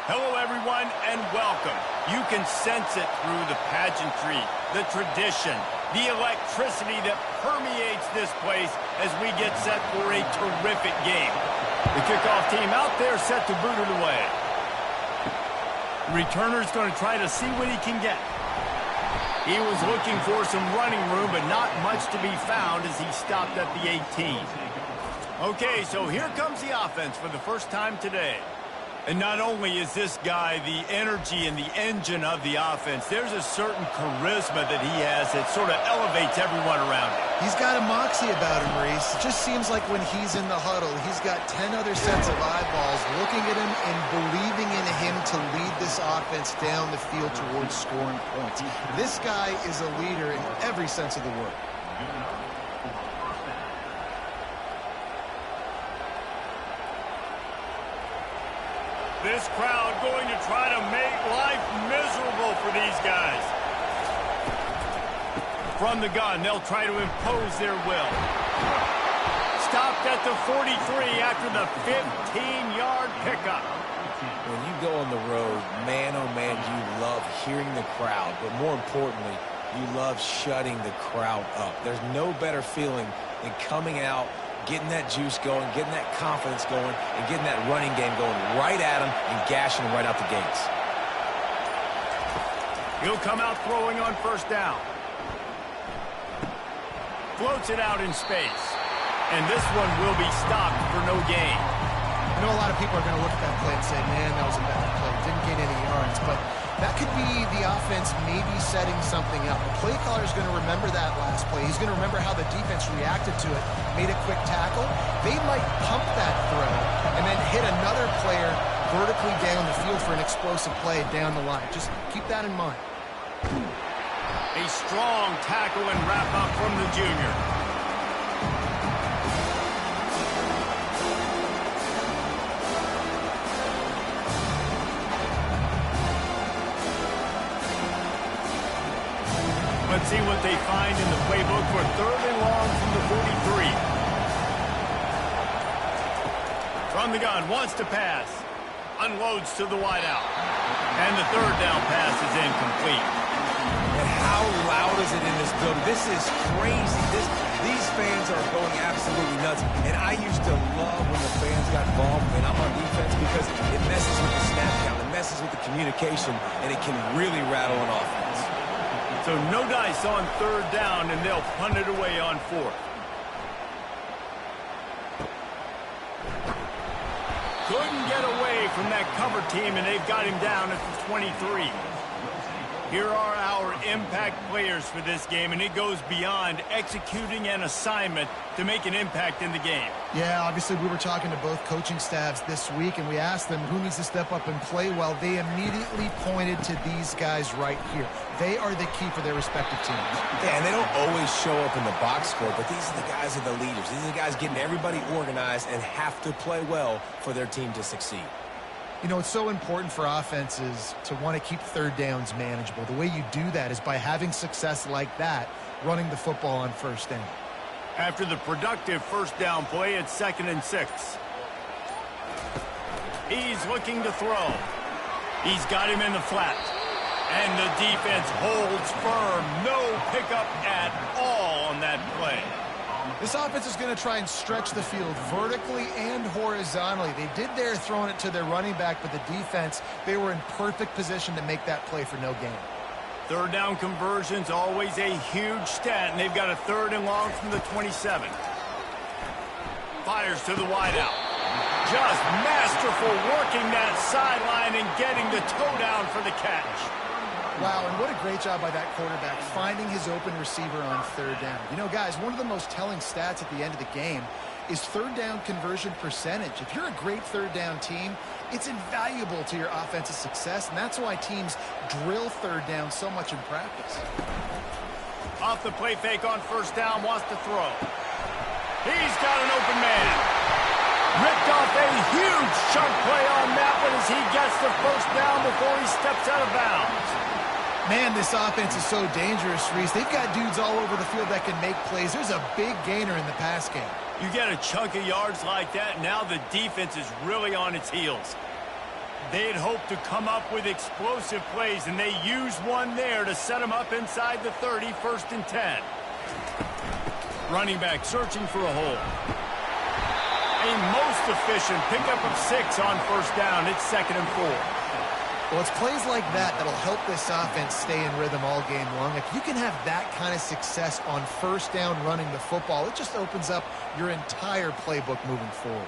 Hello, everyone, and welcome. You can sense it through the pageantry, the tradition, the electricity that permeates this place as we get set for a terrific game. The kickoff team out there set to boot it away. The returner's going to try to see what he can get. He was looking for some running room, but not much to be found as he stopped at the 18. Okay, so here comes the offense for the first time today. And not only is this guy the energy and the engine of the offense, there's a certain charisma that he has that sort of elevates everyone around him. He's got a moxie about him, Reese. It just seems like when he's in the huddle, he's got 10 other sets of eyeballs looking at him and believing in him to lead this offense down the field towards scoring points. This guy is a leader in every sense of the word. This crowd going to try to make life miserable for these guys. From the gun, they'll try to impose their will. Stopped at the 43 after the 15-yard pickup. When you go on the road, man, oh man, you love hearing the crowd. But more importantly, you love shutting the crowd up. There's no better feeling than coming out, getting that juice going, getting that confidence going, and getting that running game going right at him and gashing him right out the gates. He'll come out throwing on first down. Floats it out in space. And this one will be stopped for no gain. I know a lot of people are going to look at that play and say, man, that was a bad play. Didn't gain any yards. But that could be the offense maybe setting something up. The play caller is going to remember that last play. He's going to remember how the defense reacted to it, made a quick tackle. They might pump that throw and then hit another player vertically down the field for an explosive play down the line. Just keep that in mind. A strong tackle and wrap-up from the junior. Let's see what they find in the playbook for third and long from the 43. From the gun, wants to pass. Unloads to the wideout. And the third down pass is incomplete. And how loud is it in this building? This is crazy. These fans are going absolutely nuts. And I used to love when the fans got involved and I'm on defense because it messes with the snap count. It messes with the communication, and it can really rattle an offense. So no dice on third down, and they'll punt it away on fourth. Couldn't get away from that cover team, and they've got him down at the 23. Here are our impact players for this game, and it goes beyond executing an assignment to make an impact in the game. Yeah, obviously we were talking to both coaching staffs this week, and we asked them who needs to step up and play well. They immediately pointed to these guys right here. They are the key for their respective teams. Yeah, and they don't always show up in the box score, but these are the guys that are the leaders. These are the guys getting everybody organized and have to play well for their team to succeed. You know, it's so important for offenses to want to keep third downs manageable. The way you do that is by having success like that, running the football on first down. After the productive first down play, it's 2nd and 6. He's looking to throw. He's got him in the flat. And the defense holds firm. No pickup at all on that play. This offense is going to try and stretch the field vertically and horizontally. They did there throwing it to their running back, but the defense, they were in perfect position to make that play for no gain. Third down conversion's always a huge stat, and they've got a third and long from the 27. Fires to the wideout. Just masterful working that sideline and getting the toe down for the catch. Wow, and what a great job by that quarterback, finding his open receiver on third down. You know, guys, one of the most telling stats at the end of the game is third down conversion percentage. If you're a great third down team, it's invaluable to your offensive success, and that's why teams drill third down so much in practice. Off the play fake on first down, wants to throw. He's got an open man. Ripped off a huge chunk play on that one as he gets the first down before he steps out of bounds. Man, this offense is so dangerous, Reese. They've got dudes all over the field that can make plays. There's a big gainer in the pass game. You get a chunk of yards like that, now the defense is really on its heels. They'd hoped to come up with explosive plays, and they used one there to set them up inside the 30, 1st and 10. Running back searching for a hole. A most efficient pickup of 6 on 1st down. It's 2nd and 4. Well, it's plays like that that'll help this offense stay in rhythm all game long. If you can have that kind of success on 1st down running the football, it just opens up your entire playbook moving forward.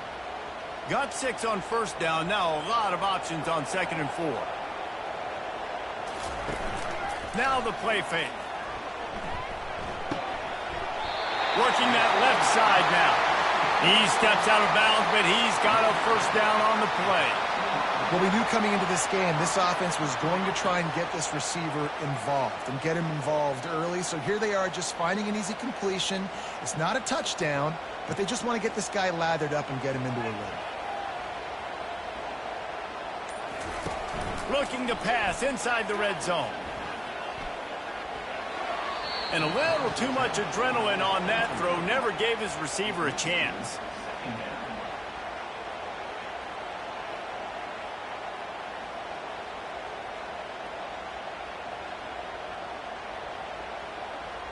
Got 6 on 1st down. Now a lot of options on 2nd and 4. Now the play fake. Working that left side now. He steps out of bounds, but he's got a 1st down on the play. Well, we knew coming into this game, this offense was going to try and get this receiver involved and get him involved early. So here they are just finding an easy completion. It's not a touchdown, but they just want to get this guy lathered up and get him into a rhythm. Looking to pass inside the red zone. And a little too much adrenaline on that throw. Never gave his receiver a chance.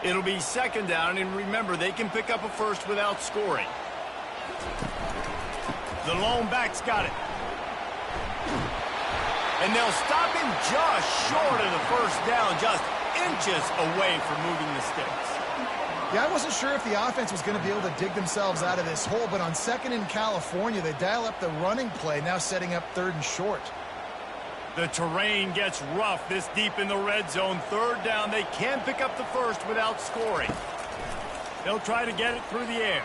It'll be 2nd down, and remember, they can pick up a 1st without scoring. The lone back's got it. And they'll stop him just short of the 1st down, just inches away from moving the sticks. Yeah, I wasn't sure if the offense was going to be able to dig themselves out of this hole, but on 2nd in California, they dial up the running play, now setting up 3rd and short. The terrain gets rough this deep in the red zone. 3rd down, they can pick up the 1st without scoring. They'll try to get it through the air.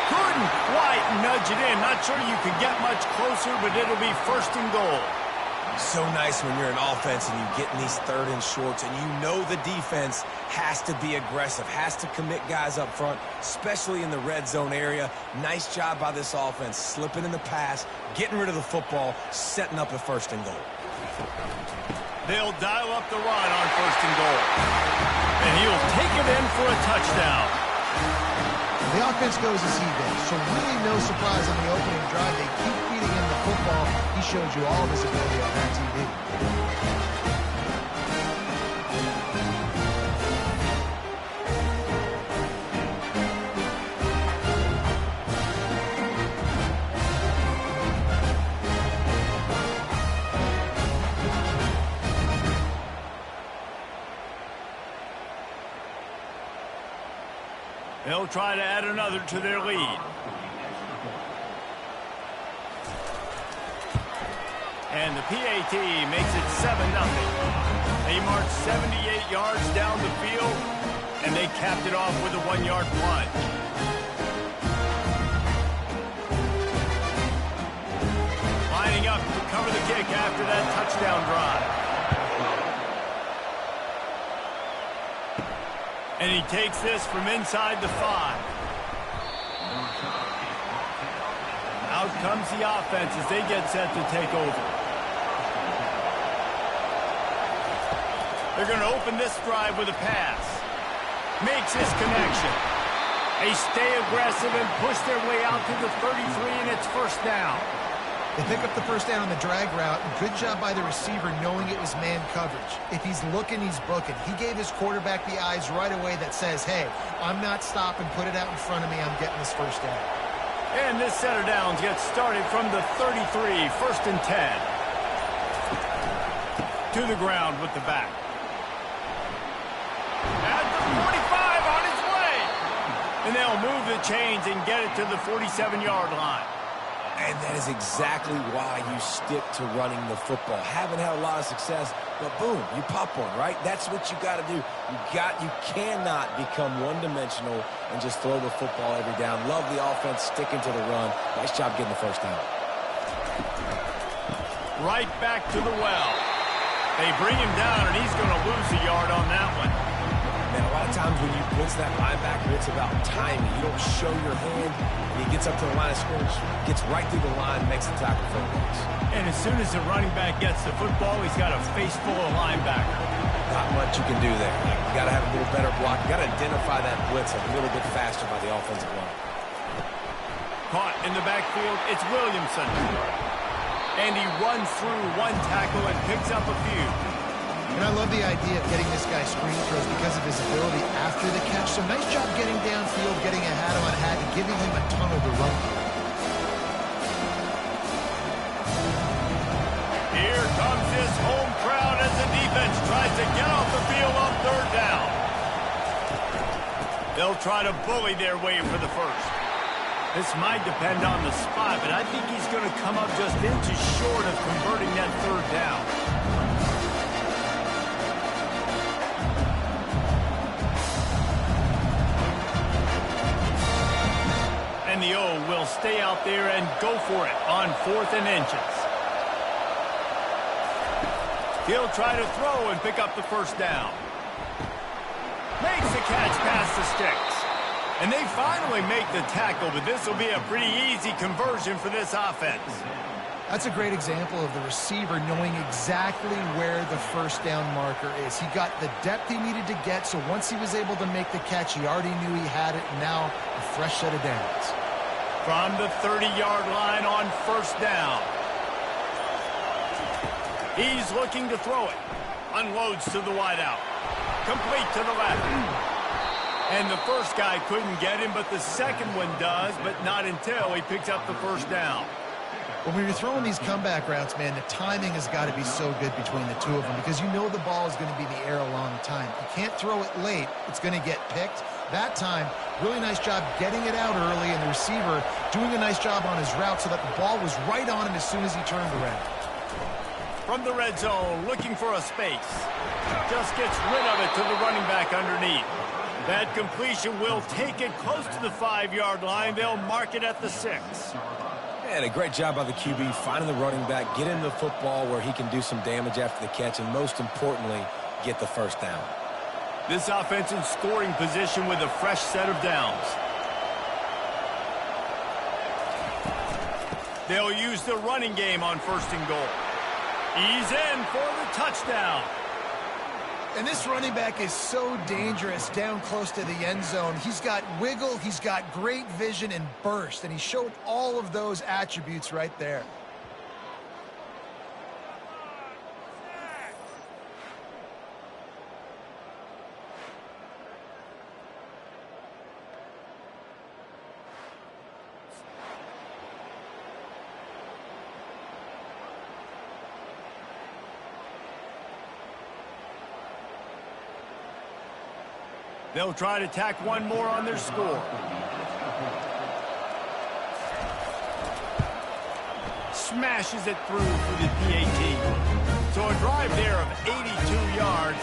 Couldn't quite nudge it in. Not sure you could get much closer, but it'll be 1st and goal. So nice when you're an offense and you get in these 3rd and shorts and you know the defense has to be aggressive, has to commit guys up front, especially in the red zone area. Nice job by this offense, slipping in the pass, getting rid of the football, setting up a 1st and goal. They'll dial up the run on 1st and goal. And he'll take it in for a touchdown. The offense goes as he did, so really no surprise on the opening drive. They keep feeding him the football. He showed you all of his ability on that TV. They'll try to add another to their lead. And the PAT makes it 7-0. They marched 78 yards down the field, and they capped it off with a 1-yard plunge. Lining up to cover the kick after that touchdown drive. And he takes this from inside the 5. Out comes the offense as they get set to take over. They're going to open this drive with a pass. Makes his connection. They stay aggressive and push their way out to the 33, and it's 1st down. They pick up the 1st down on the drag route. Good job by the receiver knowing it was man coverage. If he's looking, he's booking. He gave his quarterback the eyes right away that says, hey, I'm not stopping. Put it out in front of me. I'm getting this 1st down. And this set of downs gets started from the 33, 1st and 10. To the ground with the back. At the 45 on his way. And they'll move the chains and get it to the 47-yard line. And that is exactly why you stick to running the football. Haven't had a lot of success, but boom, you pop one, right? That's what you got to do. You cannot become one-dimensional and just throw the football every down. Love the offense sticking to the run. Nice job getting the 1st down. Right back to the well. They bring him down, and he's going to lose a yard on that one. Man, a lot of times when you blitz that linebacker, it's about timing. You don't show your hand, and he gets up to the line of scrimmage, gets right through the line, makes the tackle for a loss. And as soon as the running back gets the football, he's got a face full of linebacker. Not much you can do there. You got to have a little better block. You got to identify that blitz a little bit faster by the offensive line. Caught in the backfield, it's Williamson. And he runs through one tackle and picks up a few. And I love the idea of getting this guy screen throws because of his ability after the catch. So nice job getting downfield, getting a hat-on-hat, and giving him a tunnel to run through. Here comes this home crowd as the defense tries to get off the field on third down. They'll try to bully their way for the first. This might depend on the spot, but I think he's going to come up just inches short of converting that third down. And the O will stay out there and go for it on 4th and inches. He'll try to throw and pick up the first down. Makes the catch past the sticks. And they finally make the tackle, but this will be a pretty easy conversion for this offense. That's a great example of the receiver knowing exactly where the first down marker is. He got the depth he needed to get, so once he was able to make the catch, he already knew he had it, and now a fresh set of downs. From the 30-yard line on first down. He's looking to throw it. Unloads to the wideout. Complete to the left. And the first guy couldn't get him, but the second one does, but not until he picks up the first down. When we were throwing these comeback routes, man, the timing has got to be so good between the two of them because you know the ball is going to be in the air a long time. You can't throw it late. It's going to get picked. That time, really nice job getting it out early, and the receiver doing a nice job on his route so that the ball was right on him as soon as he turned around. From the red zone, looking for a space. Just gets rid of it to the running back underneath. That completion will take it close to the 5-yard line. They'll mark it at the 6. And a great job by the QB finding the running back, get him the football where he can do some damage after the catch, and most importantly, get the first down. This offense in scoring position with a fresh set of downs. They'll use the running game on 1st and goal. He's in for the touchdown. And this running back is so dangerous down close to the end zone. He's got wiggle, he's got great vision and burst, and he showed all of those attributes right there. They'll try to tack one more on their score. Smashes it through for the PAT. So a drive there of 82 yards,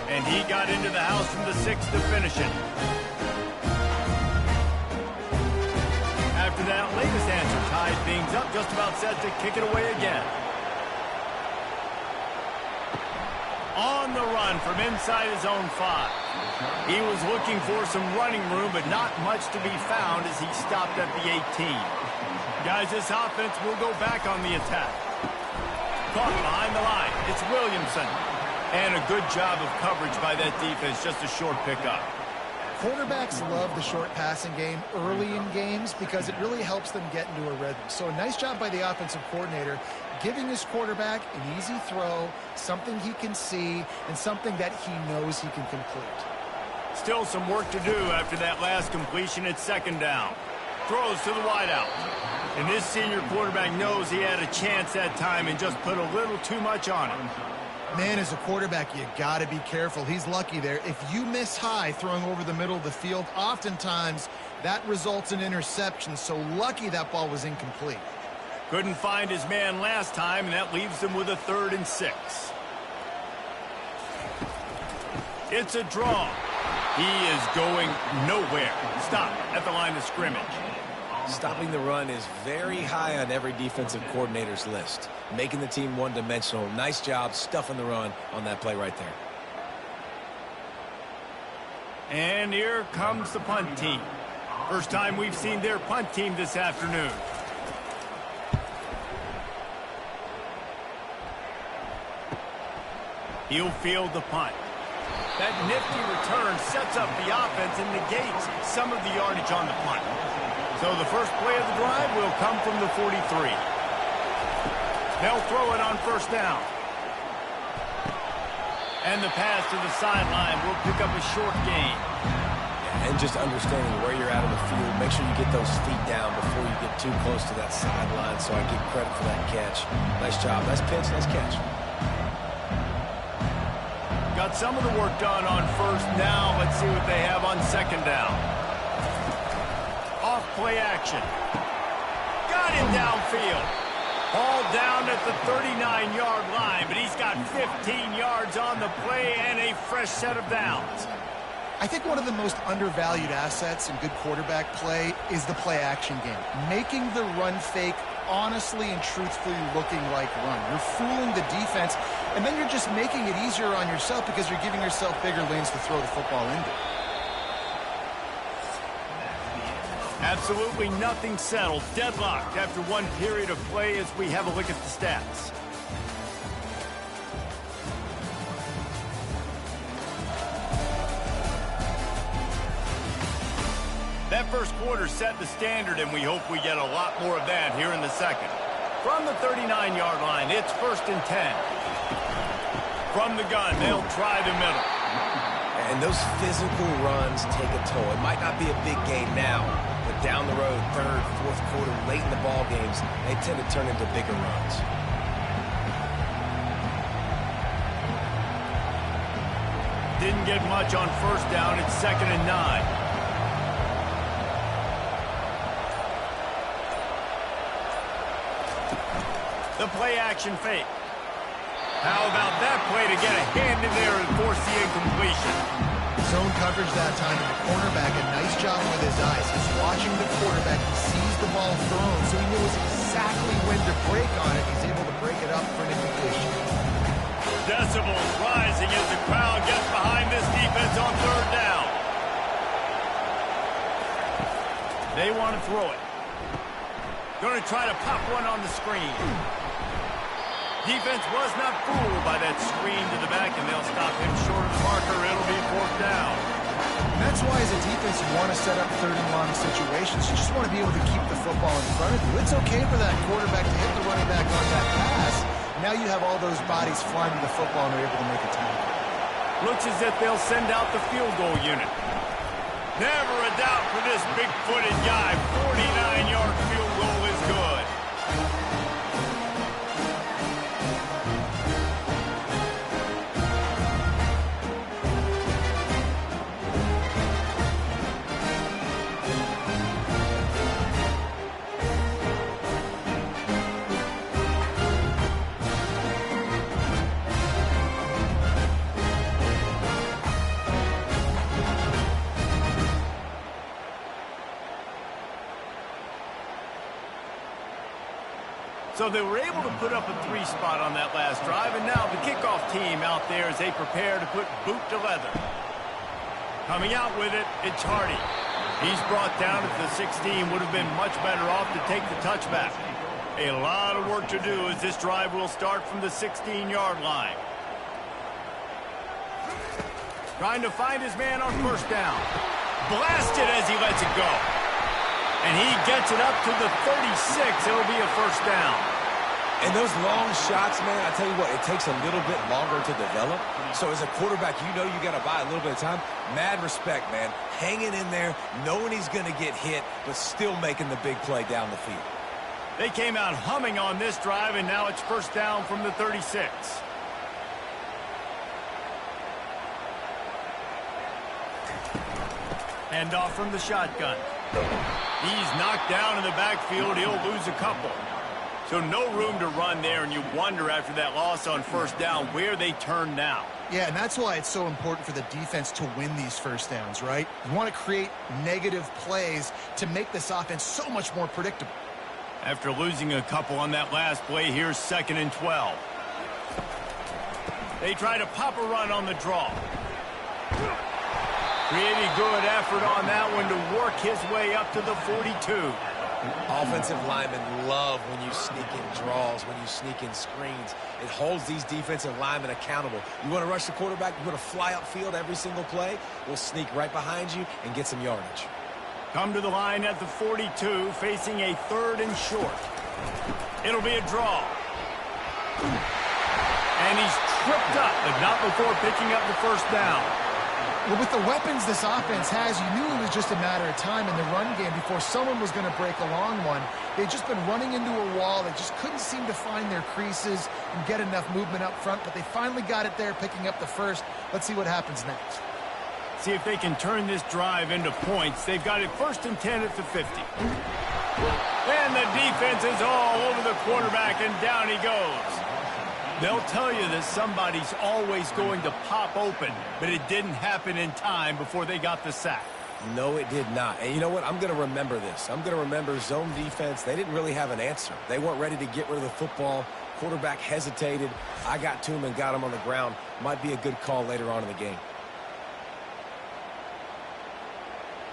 and he got into the house from the 6 to finish it. After that latest answer tied things up, just about set to kick it away again. On the run from inside his own 5. He was looking for some running room, but not much to be found as he stopped at the 18. Guys, this offense will go back on the attack. Caught behind the line. It's Williamson. And a good job of coverage by that defense, just a short pickup. Quarterbacks love the short passing game early in games because it really helps them get into a rhythm. So a nice job by the offensive coordinator giving his quarterback an easy throw, something he can see, and something that he knows he can complete. Still some work to do after that last completion at 2nd down. Throws to the wideout. And this senior quarterback knows he had a chance that time and just put a little too much on it. Man, as a quarterback, you got to be careful. He's lucky there. If you miss high throwing over the middle of the field, oftentimes that results in interception. So lucky that ball was incomplete. Couldn't find his man last time, and that leaves them with a 3rd and 6. It's a draw. He is going nowhere. Stop at the line of scrimmage. Stopping the run is very high on every defensive coordinator's list. Making the team one-dimensional. Nice job stuffing the run on that play right there. And here comes the punt team. First time we've seen their punt team this afternoon. He'll field the punt. That nifty return sets up the offense and negates some of the yardage on the punt. So the first play of the drive will come from the 43. They'll throw it on first down. And the pass to the sideline will pick up a short gain. And just understanding where you're at on the field, make sure you get those feet down before you get too close to that sideline, so I get credit for that catch. Nice job. Nice pitch. Nice catch. Got some of the work done on first. Now let's see what they have on second down. Off play action. Got him downfield. Ball down at the 39-yard line, but he's got 15 yards on the play and a fresh set of downs. I think one of the most undervalued assets in good quarterback play is the play-action game. Making the run fake honestly and truthfully looking like run. You're fooling the defense, and then you're just making it easier on yourself because you're giving yourself bigger lanes to throw the football into. Absolutely nothing settled. Deadlocked after one period of play as we have a look at the stats. That first quarter set the standard, and we hope we get a lot more of that here in the second. From the 39-yard line, it's 1st and 10. From the gun, they'll try the middle. And those physical runs take a toll. It might not be a big game now, but down the road, 3rd, 4th quarter, late in the ball games, they tend to turn into bigger runs. Didn't get much on first down. It's 2nd and 9. The play-action fake. How about that play to get a hand in there and force the incompletion? Zone coverage that time, and the cornerback, a nice job with his eyes. He's watching the quarterback. He sees the ball thrown, so he knows exactly when to break on it. He's able to break it up for an incompletion. Decibels rising as the crowd gets behind this defense on 3rd down. They want to throw it. Going to try to pop one on the screen. Defense was not fooled by that screen to the back, and they'll stop him short of the marker. It'll be 4th down. And that's why, as a defense, you want to set up 3rd and long situations. You just want to be able to keep the football in front of you. It's okay for that quarterback to hit the running back on that pass. Now you have all those bodies flying to the football, and they're able to make a tackle. Looks as if they'll send out the field goal unit. Never a doubt for this big-footed guy. 49-yard field goal is good. So they were able to put up a 3 spot on that last drive, and now the kickoff team out there as they prepare to put boot to leather. Coming out with it, it's Hardy. He's brought down at the 16, would have been much better off to take the touchback. A lot of work to do as this drive will start from the 16-yard line. Trying to find his man on first down. Blasted as he lets it go. And he gets it up to the 36. It'll be a 1st down. And those long shots, man, I tell you what, it takes a little bit longer to develop. So as a quarterback, you know you got to buy a little bit of time. Mad respect, man. Hanging in there, knowing he's going to get hit, but still making the big play down the field. They came out humming on this drive, and now it's 1st down from the 36. Hand off from the shotgun. He's knocked down in the backfield. He'll lose a couple. So no room to run there, and you wonder after that loss on first down where they turn now. Yeah, and that's why it's so important for the defense to win these first downs, right? You want to create negative plays to make this offense so much more predictable. After losing a couple on that last play, here's 2nd and 12. They try to pop a run on the draw. Pretty good effort on that one to work his way up to the 42. Offensive linemen love when you sneak in draws, when you sneak in screens. It holds these defensive linemen accountable. You want to rush the quarterback, you want to fly upfield every single play, we'll sneak right behind you and get some yardage. Come to the line at the 42, facing a 3rd and short. It'll be a draw. And he's tripped up, but not before picking up the first down. Well, with the weapons this offense has, you knew it was just a matter of time in the run game before someone was going to break a long one. They'd just been running into a wall. They just couldn't seem to find their creases and get enough movement up front, but they finally got it there, picking up the first. Let's see what happens next. See if they can turn this drive into points. They've got it 1st and 10 at the 50. And the defense is all over the quarterback, and down he goes. They'll tell you that somebody's always going to pop open, but it didn't happen in time before they got the sack. No, it did not. And you know what? I'm going to remember this. I'm going to remember zone defense. They didn't really have an answer. They weren't ready to get rid of the football. Quarterback hesitated. I got to him and got him on the ground. Might be a good call later on in the game.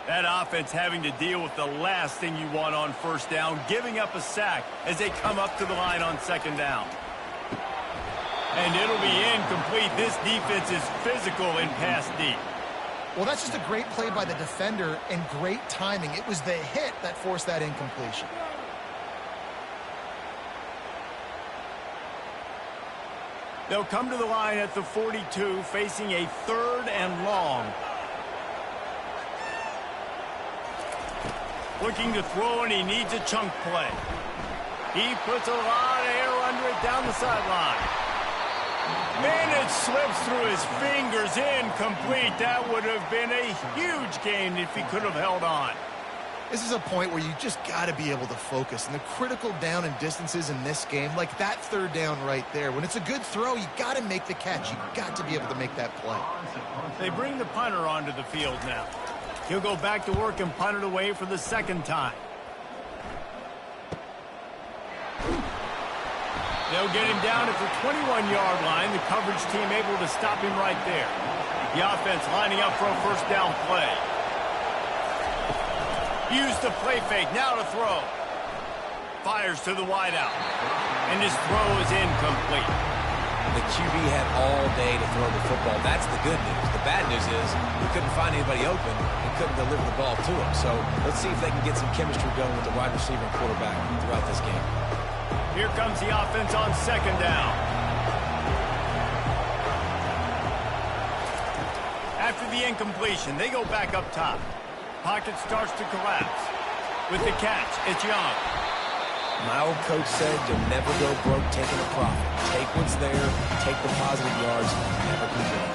That offense having to deal with the last thing you want on 1st down, giving up a sack as they come up to the line on 2nd down. And it'll be incomplete. This defense is physical in pass deep. Well, that's just a great play by the defender and great timing. It was the hit that forced that incompletion. They'll come to the line at the 42, facing a 3rd and long. Looking to throw, and he needs a chunk play. He puts a lot of air under it down the sideline. And it slips through his fingers, incomplete. That would have been a huge gain if he could have held on. This is a point where you just got to be able to focus. And the critical down and distances in this game, like that 3rd down right there, when it's a good throw, you got to make the catch. You got to be able to make that play. They bring the punter onto the field now. He'll go back to work and punt it away for the 2nd time. They'll get him down at the 21-yard line. The coverage team able to stop him right there. The offense lining up for a 1st down play. Use the play fake. Now to throw. Fires to the wideout. And his throw is incomplete. The QB had all day to throw the football. That's the good news. The bad news is he couldn't find anybody open and couldn't deliver the ball to him. So let's see if they can get some chemistry going with the wide receiver and quarterback throughout this game. Here comes the offense on 2nd down. After the incompletion, they go back up top. Pocket starts to collapse. With the catch, it's Young. My old coach said you'll never go broke taking a profit. Take what's there, take the positive yards, never complain.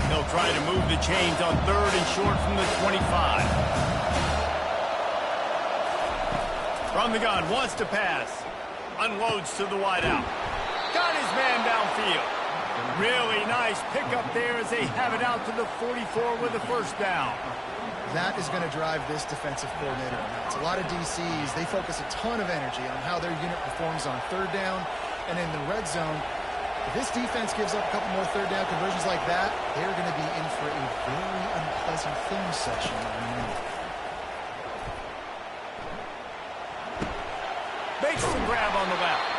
They'll try to move the chains on 3rd and short from the 25. From the gun, wants to pass. Unloads to the wideout. Got his man downfield. Really nice pickup there as they have it out to the 44 with a 1st down. That is going to drive this defensive coordinator nuts. A lot of DCs, they focus a ton of energy on how their unit performs on 3rd down and in the red zone. If this defense gives up a couple more 3rd down conversions like that, they're going to be in for a very unpleasant film session on Monday. Makes the grab on the left.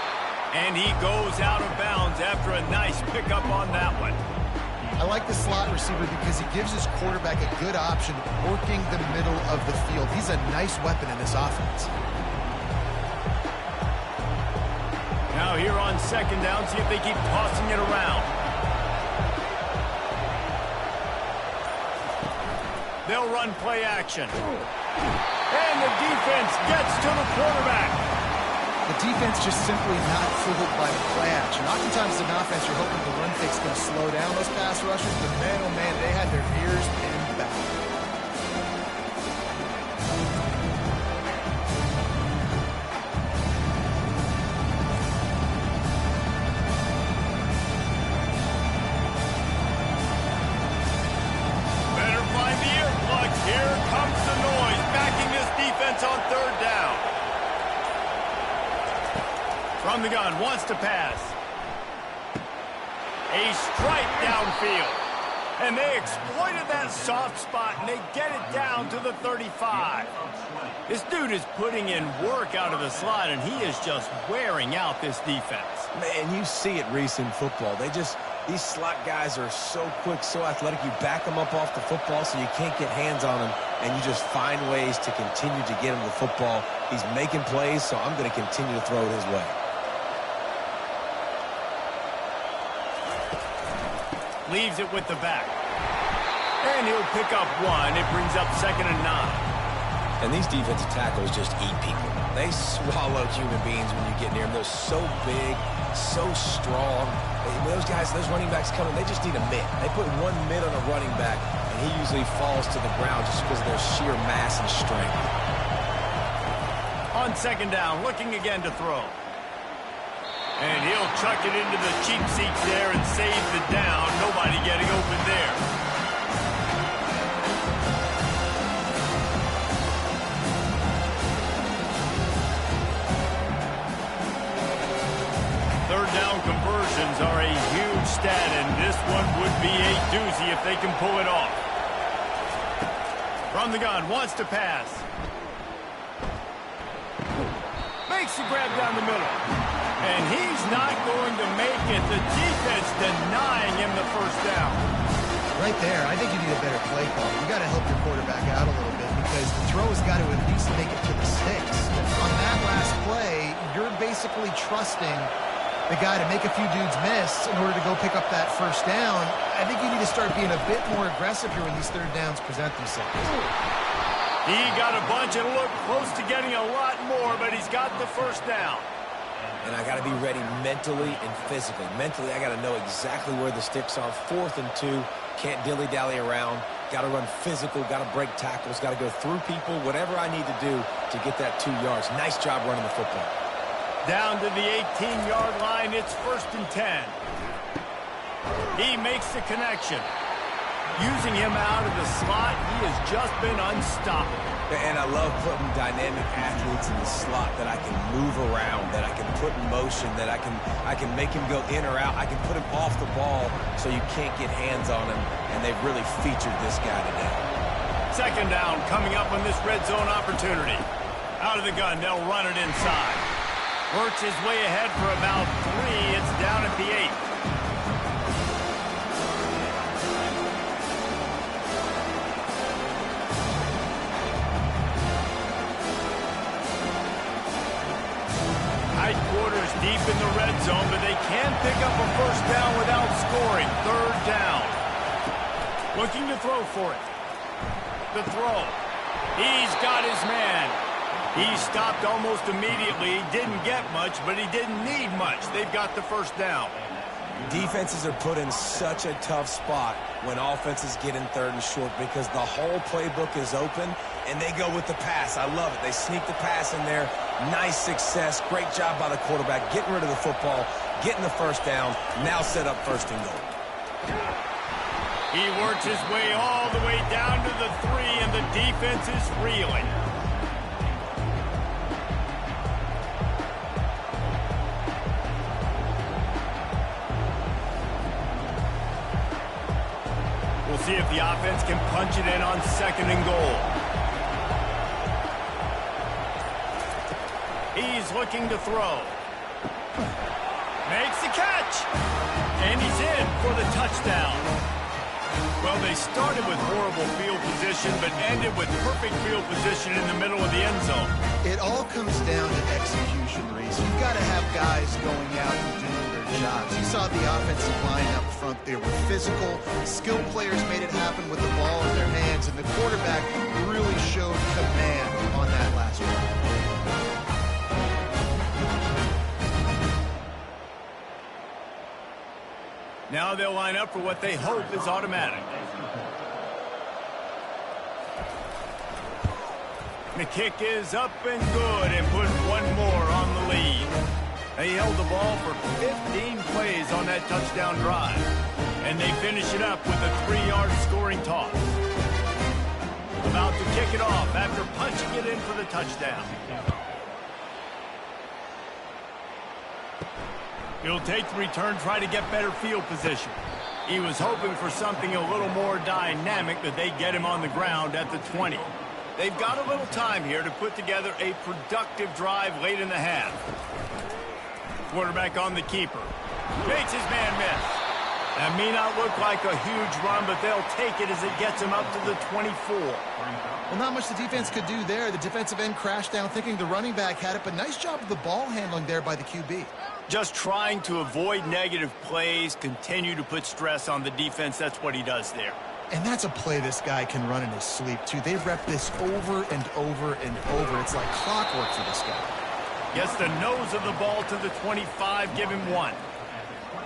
And he goes out of bounds after a nice pickup on that one. I like the slot receiver because he gives his quarterback a good option working the middle of the field. He's a nice weapon in this offense. Now here on 2nd down, see if they keep tossing it around. They'll run play action. And the defense gets to the quarterback. The defense just simply not fooled by the play action. Oftentimes as an offense, you're hoping the run fake's going to slow down those pass rushers, but man, oh man, they had their ears pinned back. Better find the earplugs. Here comes the noise, backing this defense on 3rd down. From the gun, wants to pass. A strike downfield. And they exploited that soft spot, and they get it down to the 35. This dude is putting in work out of the slot, and he is just wearing out this defense. Man, you see it, Reese, in football. These slot guys are so quick, so athletic. You back them up off the football so you can't get hands on them, and you just find ways to continue to get him the football. He's making plays, so I'm going to continue to throw it his way. Leaves it with the back. And he'll pick up one. It brings up 2nd and 9. And these defensive tackles just eat people. They swallow human beings when you get near them. They're so big, so strong. Those guys, those running backs coming, they just need a mid. They put one mid on a running back, and he usually falls to the ground just because of their sheer mass and strength. On 2nd down, looking again to throw. And he'll chuck it into the cheap seats there and save the down. Nobody getting open there. Third down conversions are a huge stat, and this one would be a doozy if they can pull it off. From the gun, wants to pass. Makes the grab down the middle. And he's not going to make it. The defense denying him the first down. Right there, I think you need a better play call. You got to help your quarterback out a little bit because the throw has got to at least make it to the sticks. On that last play, you're basically trusting the guy to make a few dudes miss in order to go pick up that first down. I think you need to start being a bit more aggressive here when these third downs present themselves. He got a bunch and looked close to getting a lot more, but he's got the first down. And I got to be ready mentally and physically. Mentally, I got to know exactly where the sticks are. 4th and 2, can't dilly-dally around. Got to run physical, got to break tackles, got to go through people, whatever I need to do to get that 2 yards. Nice job running the football. Down to the 18-yard line, it's 1st and 10. He makes the connection. Using him out of the slot, he has just been unstoppable. And I love putting dynamic athletes in the slot that I can move around, that I can put in motion, that I can make him go in or out. I can put him off the ball so you can't get hands on him, and they've really featured this guy today. 2nd down coming up on this red zone opportunity. Out of the gun, they'll run it inside. Works his way ahead for about 3. It's down at the 8. Quarters deep in the red zone, but they can pick up a first down without scoring. 3rd down. Looking to throw for it. The throw. He's got his man. He stopped almost immediately. He didn't get much, but he didn't need much. They've got the first down. Defenses are put in such a tough spot when offenses get in 3rd and short because the whole playbook is open and they go with the pass. I love it. They sneak the pass in there. Nice success. Great job by the quarterback getting rid of the football, getting the first down, now set up 1st and goal. He works his way all the way down to the 3, and the defense is reeling. We'll see if the offense can punch it in on 2nd and goal. He's looking to throw. Makes the catch. And he's in for the touchdown. Well, they started with horrible field position, but ended with perfect field position in the middle of the end zone. It all comes down to execution, Reese. You've got to have guys going out and doing their jobs. You saw the offensive line up front. They were physical. Skilled players made it happen with the ball in their hands, and the quarterback really showed command on that last one. Now they'll line up for what they hope is automatic. The kick is up and good and put one more on the lead. They held the ball for 15 plays on that touchdown drive. And they finish it up with a 3-yard scoring toss. About to kick it off after punching it in for the touchdown. He'll take the return, try to get better field position. He was hoping for something a little more dynamic, but they get him on the ground at the 20. They've got a little time here to put together a productive drive late in the half. Quarterback on the keeper. Makes his man miss. That may not look like a huge run, but they'll take it as it gets him up to the 24. Well, not much the defense could do there. The defensive end crashed down thinking the running back had it, but nice job of the ball handling there by the QB. Just trying to avoid negative plays, continue to put stress on the defense. That's what he does there. And that's a play this guy can run in his sleep, too. They rep this over and over and over. It's like clockwork for this guy. Gets the nose of the ball to the 25, give him 1.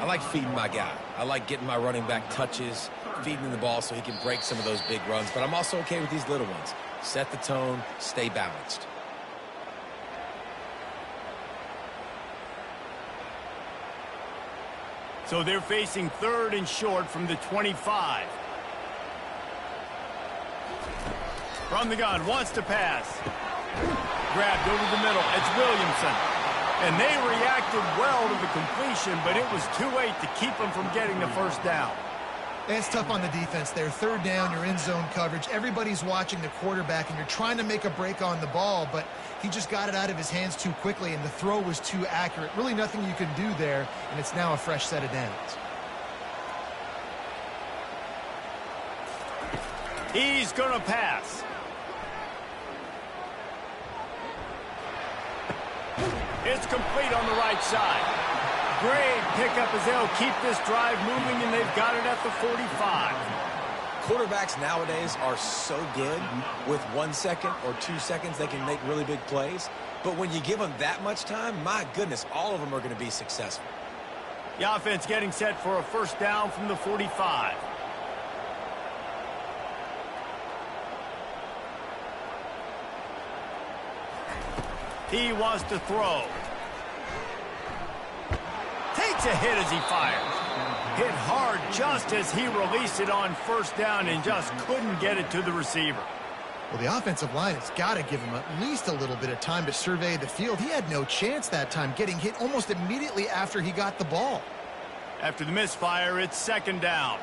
I like feeding my guy. I like getting my running back touches, feeding him the ball so he can break some of those big runs. But I'm also okay with these little ones. Set the tone, stay balanced. So they're facing 3rd and short from the 25. From the gun, wants to pass. Grabbed over the middle. It's Williamson. And they reacted well to the completion, but it was too late to keep them from getting the first down. It's tough on the defense there. 3rd down, you're in zone coverage. Everybody's watching the quarterback, and you're trying to make a break on the ball, but he just got it out of his hands too quickly, and the throw was too accurate. Really nothing you can do there, and it's now a fresh set of downs. He's going to pass. It's complete on the right side. Great pickup as they'll keep this drive moving, and they've got it at the 45. Quarterbacks nowadays are so good. With 1 second or 2 seconds, they can make really big plays. But when you give them that much time, my goodness, all of them are going to be successful. The offense getting set for a first down from the 45. He wants to throw. Takes a hit as he fires. Hit hard just as he released it on first down and just couldn't get it to the receiver. Well, the offensive line has got to give him at least a little bit of time to survey the field. He had no chance that time, getting hit almost immediately after he got the ball. After the misfire, it's 2nd down.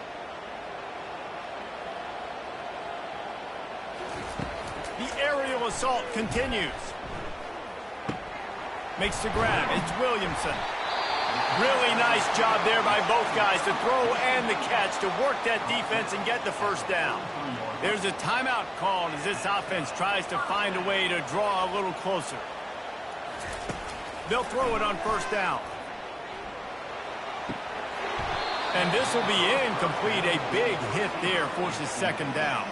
The aerial assault continues. Makes the grab. It's Williamson. Really nice job there by both guys to throw and the catch to work that defense and get the first down. There's a timeout called as this offense tries to find a way to draw a little closer. They'll throw it on first down. And this will be incomplete. A big hit there forces 2nd down.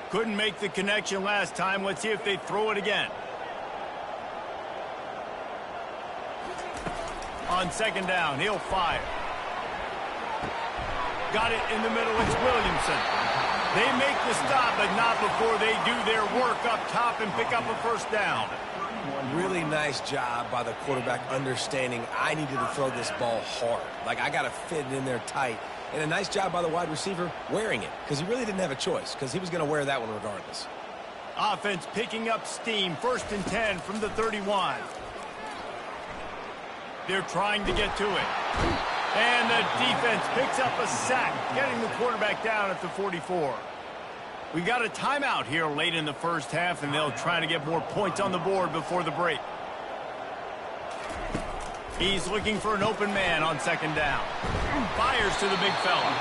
Couldn't make the connection last time. Let's see if they throw it again. On 2nd down, he'll fire. Got it in the middle. It's Williamson. They make the stop, but not before they do their work up top and pick up a first down. Really nice job by the quarterback understanding I needed to throw this ball hard. Like, I got to fit it in there tight. And a nice job by the wide receiver wearing it, because he really didn't have a choice, because he was going to wear that one regardless. Offense picking up steam. 1st and 10 from the 31. They're trying to get to it. And the defense picks up a sack, getting the quarterback down at the 44. We got a timeout here late in the first half, and they'll try to get more points on the board before the break. He's looking for an open man on 2nd down. Fires to the big fella.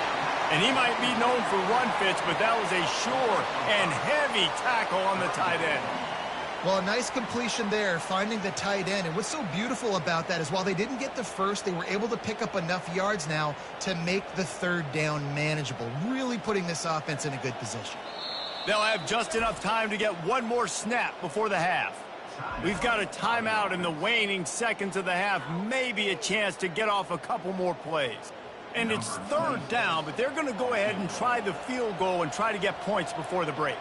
And he might be known for run fits, but that was a sure and heavy tackle on the tight end. Well, a nice completion there, finding the tight end. And what's so beautiful about that is while they didn't get the first, they were able to pick up enough yards now to make the 3rd down manageable, really putting this offense in a good position. They'll have just enough time to get one more snap before the half. We've got a timeout in the waning seconds of the half, maybe a chance to get off a couple more plays. And it's 3rd down, but they're going to go ahead and try the field goal and try to get points before the break.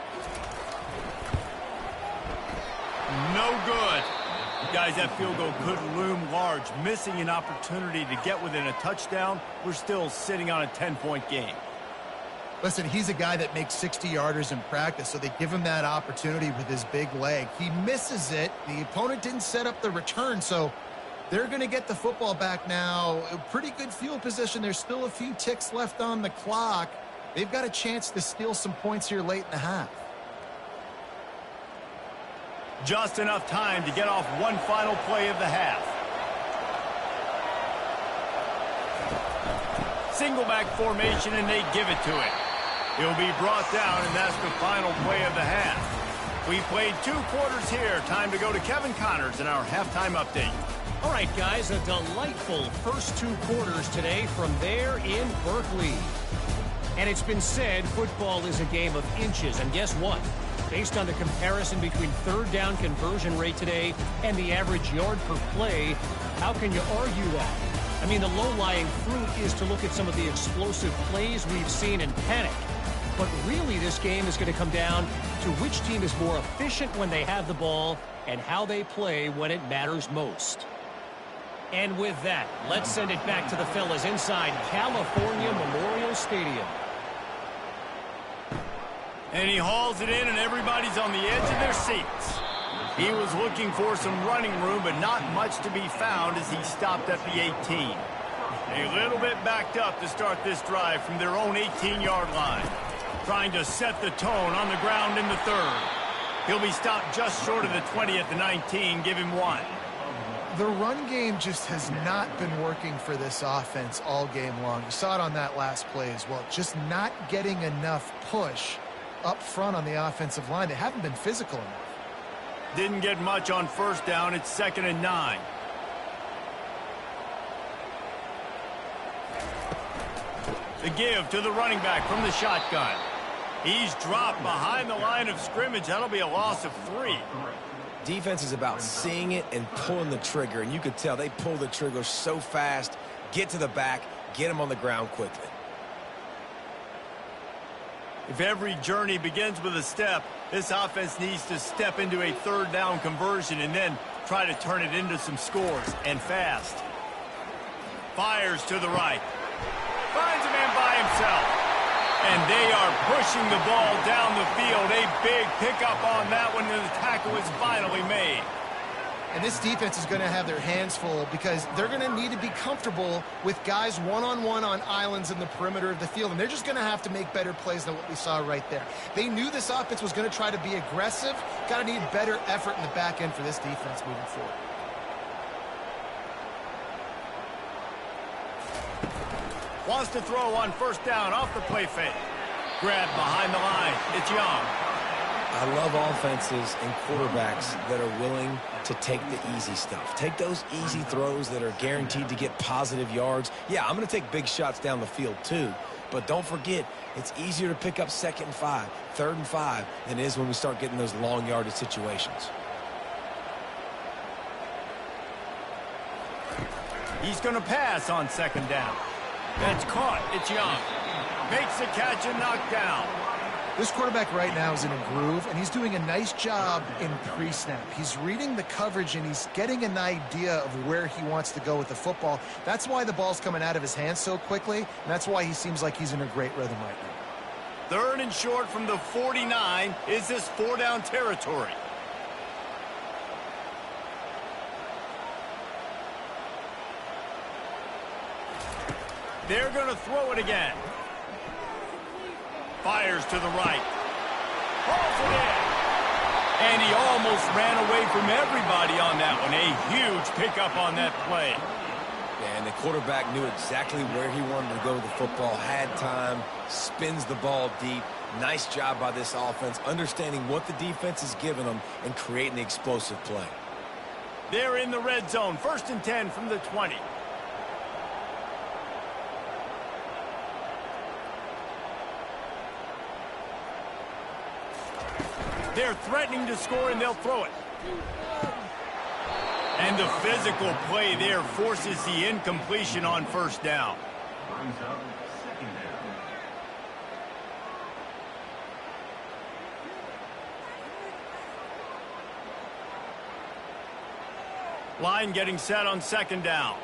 No good. Guys, that field goal could loom large. Missing an opportunity to get within a touchdown. We're still sitting on a 10-point game. Listen, he's a guy that makes 60-yarders in practice, so they give him that opportunity with his big leg. He misses it. The opponent didn't set up the return, so They're going to get the football back now. A pretty good field position. There's still a few ticks left on the clock. They've got a chance to steal some points here late in the half. Just enough time to get off one final play of the half. Single back formation, and they give it to him. He'll be brought down, and that's the final play of the half. We played 2 quarters here. Time to go to Kevin Connors in our halftime update. All right, guys, a delightful first 2 quarters today from there in Berkeley. And it's been said football is a game of inches, and guess what? Based on the comparison between third down conversion rate today and the average yard per play, how can you argue that? I mean, the low-lying fruit is to look at some of the explosive plays we've seen and panic. But really, this game is going to come down to which team is more efficient when they have the ball and how they play when it matters most. And with that, let's send it back to the fellas inside California Memorial Stadium. And he hauls it in, and everybody's on the edge of their seats. He was looking for some running room, but not much to be found as he stopped at the 18. A little bit backed up to start this drive from their own 18-yard line. Trying to set the tone on the ground in the third. He'll be stopped just short of the 20 at the 19. Give him 1. The run game just has not been working for this offense all game long. You saw it on that last play as well. Just not getting enough push up front on the offensive line. They haven't been physical enough. Didn't get much on first down. It's 2nd and 9. The give to the running back from the shotgun. He's dropped behind the line of scrimmage. That'll be a loss of 3. Defense is about seeing it and pulling the trigger, and you could tell they pull the trigger so fast, get to the back, get him on the ground quickly. If every journey begins with a step, this offense needs to step into a third down conversion and then try to turn it into some scores, and fast. Fires to the right. Finds a man by himself. And they are pushing the ball down the field. A big pickup on that one, and the tackle is finally made. And this defense is going to have their hands full because they're going to need to be comfortable with guys one-on-one on islands in the perimeter of the field. And they're just going to have to make better plays than what we saw right there. They knew this offense was going to try to be aggressive. Got to need better effort in the back end for this defense moving forward. Wants to throw on first down off the play fake. Grab behind the line. It's Young. I love offenses and quarterbacks that are willing to take the easy stuff. Take those easy throws that are guaranteed to get positive yards. Yeah, I'm going to take big shots down the field too. But don't forget, it's easier to pick up 2nd and 5, 3rd and 5 than it is when we start getting those long yardage situations. He's going to pass on 2nd down. That's caught. It's Young. Makes the catch and knocked down. This quarterback right now is in a groove, and he's doing a nice job in pre-snap. He's reading the coverage, and he's getting an idea of where he wants to go with the football. That's why the ball's coming out of his hands so quickly, and that's why he seems like he's in a great rhythm right now. 3rd and short from the 49. Is this 4-down territory? They're going to throw it again. Fires to the right. Hauls it in. And he almost ran away from everybody on that one. A huge pickup on that play. And the quarterback knew exactly where he wanted to go with the football, had time, spins the ball deep. Nice job by this offense, understanding what the defense is giving them and creating the explosive play. They're in the red zone. 1st and 10 from the 20. They're threatening to score, and they'll throw it. And the physical play there forces the incompletion on 1st down. Line getting set on 2nd down.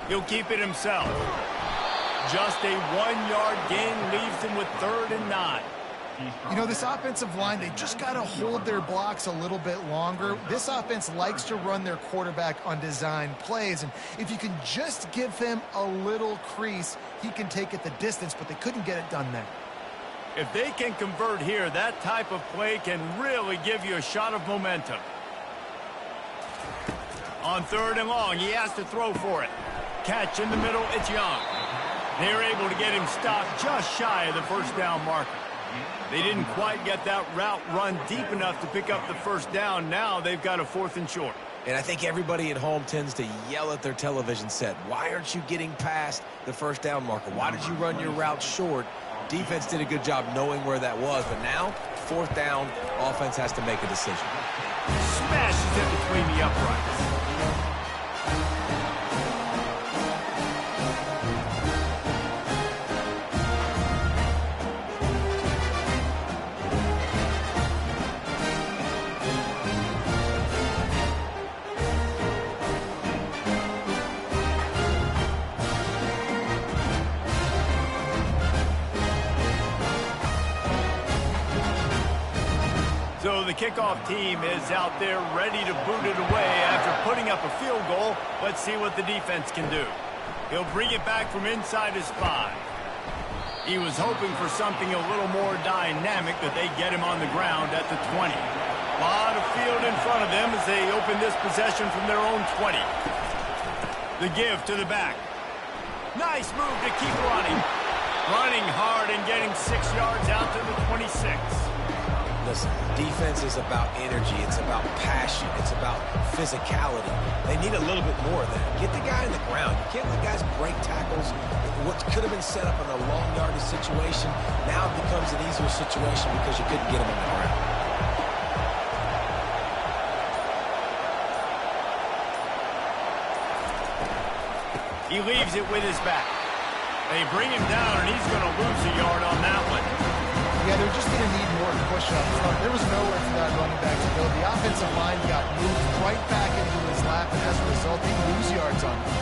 He'll keep it himself. Just a 1-yard gain leaves him with 3rd and 9. You know, this offensive line, they just got to hold their blocks a little bit longer. This offense likes to run their quarterback on design plays, and if you can just give him a little crease, he can take it the distance, but they couldn't get it done there. If they can convert here, that type of play can really give you a shot of momentum. On 3rd and long, he has to throw for it. Catch in the middle, it's Young. They're able to get him stopped just shy of the first down marker. They didn't quite get that route run deep enough to pick up the first down. Now they've got a 4th and short. And I think everybody at home tends to yell at their television set. Why aren't you getting past the first down marker? Why did you run your route short? Defense did a good job knowing where that was, but now, 4th down, offense has to make a decision. Smashes it between the uprights. So the kickoff team is out there ready to boot it away after putting up a field goal. Let's see what the defense can do. He'll bring it back from inside his 5. He was hoping for something a little more dynamic, but they get him on the ground at the 20. A lot of field in front of them as they open this possession from their own 20. The give to the back. Nice move to keep running. Running hard and getting 6 yards out to the 26. Listen, defense is about energy. It's about passion. It's about physicality. They need a little bit more of that. Get the guy in the ground. You can't let guys break tackles. What could have been set up in a long yardage situation now becomes an easier situation because you couldn't get him on the ground. He leaves it with his back. They bring him down, and he's going to lose a yard on that one. Yeah, they're just going to need more push up front. There was nowhere for that running back to go. The offensive line got moved right back into his lap, and as a result, they lose yards on him.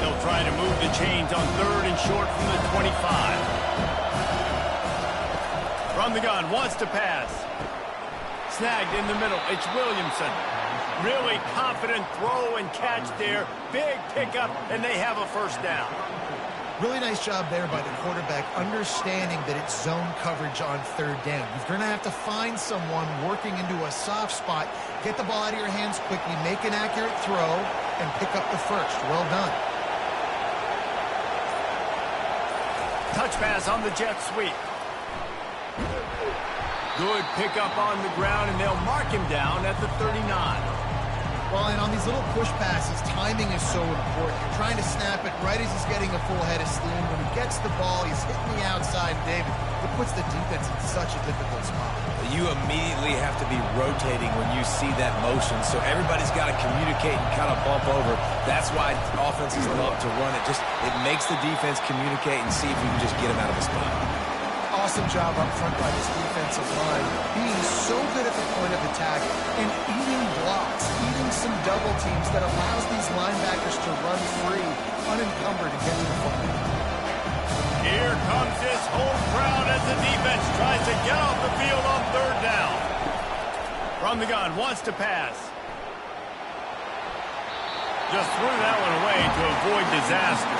They'll try to move the chains on 3rd and short from the 25. From the gun, wants to pass. Snagged in the middle, it's Williamson. Really confident throw and catch there. Big pickup, and they have a 1st down. Really nice job there by the quarterback, understanding that it's zone coverage on 3rd down. You're going to have to find someone working into a soft spot, get the ball out of your hands quickly, make an accurate throw, and pick up the 1st. Well done. Touch pass on the jet sweep. Good pickup on the ground, and they'll mark him down at the 39. Well, and on these little push passes, timing is so important. You're trying to snap it right as he's getting a full head of steam. When he gets the ball, he's hitting the outside, David. It puts the defense in such a difficult spot. You immediately have to be rotating when you see that motion, so everybody's got to communicate and kind of bump over. That's why offenses love to run it. It makes the defense communicate and see if you can just get him out of a spot. Awesome job up front by this defensive line, being so good at the point of attack and eating blocks, eating some double teams that allows these linebackers to run free, unencumbered, and get to the football. Here comes this whole crowd as the defense tries to get off the field on 3rd down. From the gun, wants to pass. Just threw that one away to avoid disaster.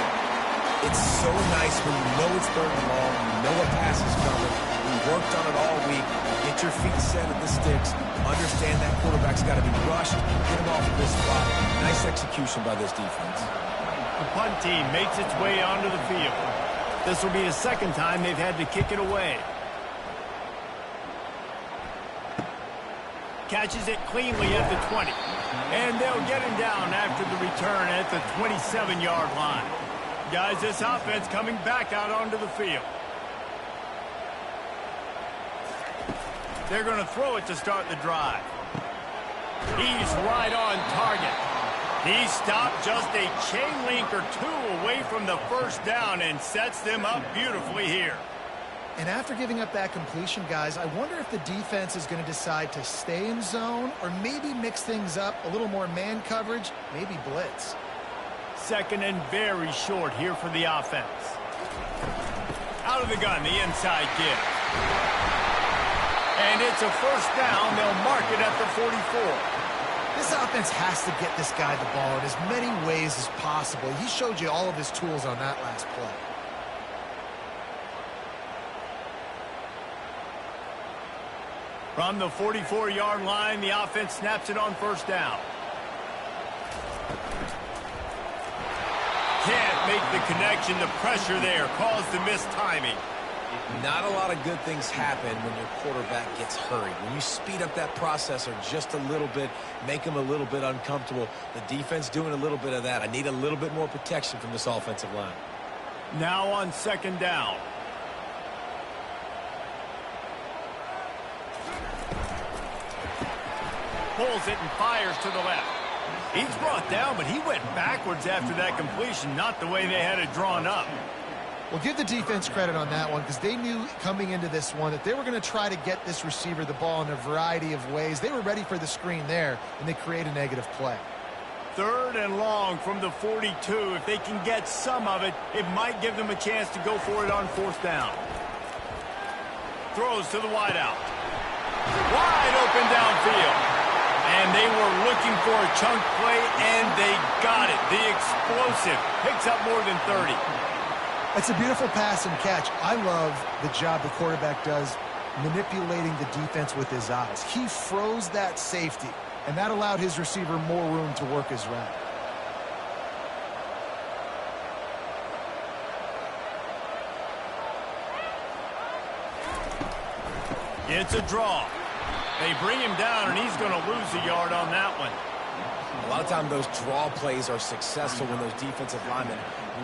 It's so nice when you know it's 3rd and long, you know a pass is coming, you worked on it all week, get your feet set at the sticks, understand that quarterback's got to be rushed, get him off of this spot. Nice execution by this defense. The punt team makes its way onto the field. This will be the 2nd time they've had to kick it away. Catches it cleanly at the 20. And they'll get him down after the return at the 27-yard line. Guys, this offense coming back out onto the field. They're going to throw it to start the drive. He's right on target. He stopped just a chain link or 2 away from the 1st down and sets them up beautifully here. And after giving up that completion, guys, I wonder if the defense is going to decide to stay in zone or maybe mix things up, a little more man coverage, maybe blitz. 2nd and very short here for the offense. Out of the gun, the inside give. And it's a first down. They'll mark it at the 44. This offense has to get this guy the ball in as many ways as possible. He showed you all of his tools on that last play. From the 44-yard line, the offense snaps it on first down. Can't make the connection. The pressure there caused the missed timing. Not a lot of good things happen when your quarterback gets hurried. When you speed up that processor just a little bit, make him a little bit uncomfortable. The defense doing a little bit of that. I need a little bit more protection from this offensive line. Now on second down. Pulls it and fires to the left. He's brought down, but he went backwards after that completion, not the way they had it drawn up. Well, give the defense credit on that one because they knew coming into this one that they were going to try to get this receiver the ball in a variety of ways. They were ready for the screen there, and they create a negative play. Third and long from the 42. If they can get some of it, it might give them a chance to go for it on fourth down. Throws to the wideout. Wide open downfield. And they were looking for a chunk play, and they got it. The explosive picks up more than 30. It's a beautiful pass and catch. I love the job the quarterback does manipulating the defense with his eyes. He froze that safety, and that allowed his receiver more room to work his route. It's a draw. They bring him down, and he's going to lose a yard on that one. A lot of times those draw plays are successful when those defensive linemen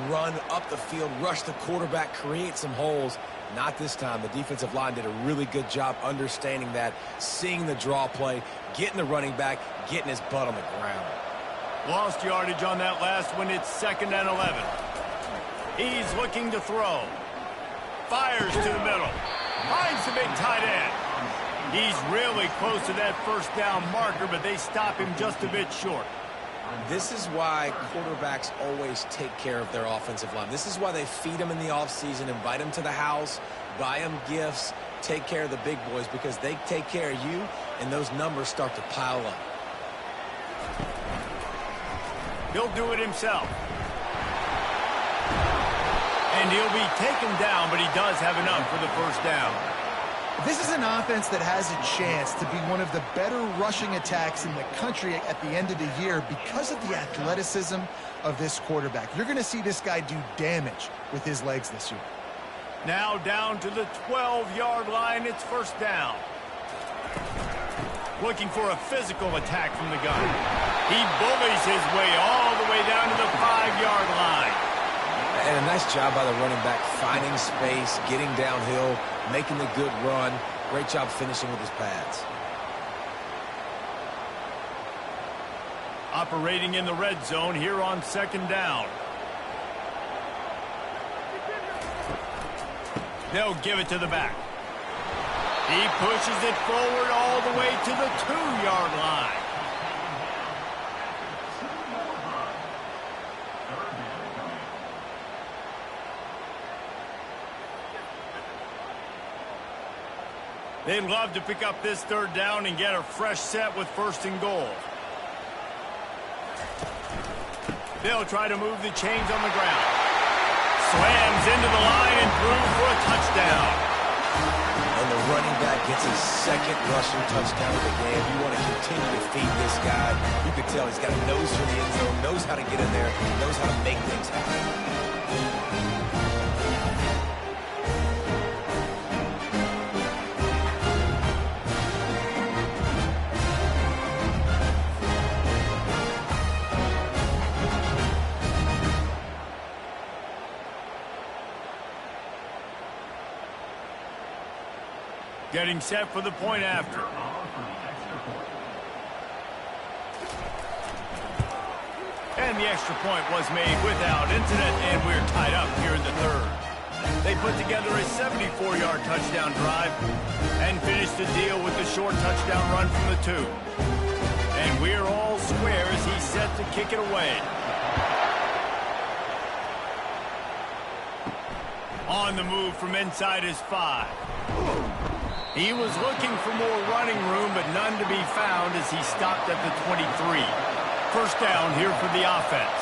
run up the field, rush the quarterback, create some holes. Not this time. The defensive line did a really good job understanding that, seeing the draw play, getting the running back, getting his butt on the ground. Lost yardage on that last one. It's 2nd and 11. He's looking to throw. Fires to the middle. Finds the big tight end. He's really close to that first down marker, but they stop him just a bit short. This is why quarterbacks always take care of their offensive line. This is why they feed them in the offseason, invite them to the house, buy them gifts, take care of the big boys, because they take care of you, and those numbers start to pile up. He'll do it himself. And he'll be taken down, but he does have enough for the first down. This is an offense that has a chance to be one of the better rushing attacks in the country at the end of the year because of the athleticism of this quarterback. You're going to see this guy do damage with his legs this year. Now down to the 12-yard line. It's first down. Looking for a physical attack from the gun. He bullies his way all the way down to the 5-yard line. And a nice job by the running back, finding space, getting downhill, making the good run. Great job finishing with his pads. Operating in the red zone here on second down. They'll give it to the back. He pushes it forward all the way to the 2-yard line. They'd love to pick up this third down and get a fresh set with 1st and goal. They'll try to move the chains on the ground. Slams into the line and through for a touchdown. And the running back gets his 2nd rushing touchdown of the game. You want to continue to feed this guy. You can tell he's got a nose for the end zone, knows how to get in there, knows how to make things happen. Getting set for the point after. And the extra point was made without incident, and we're tied up here in the 3rd. They put together a 74-yard touchdown drive and finished the deal with the short touchdown run from the 2. And we're all square as he's set to kick it away. On the move from inside his 5. He was looking for more running room, but none to be found as he stopped at the 23. First down here for the offense.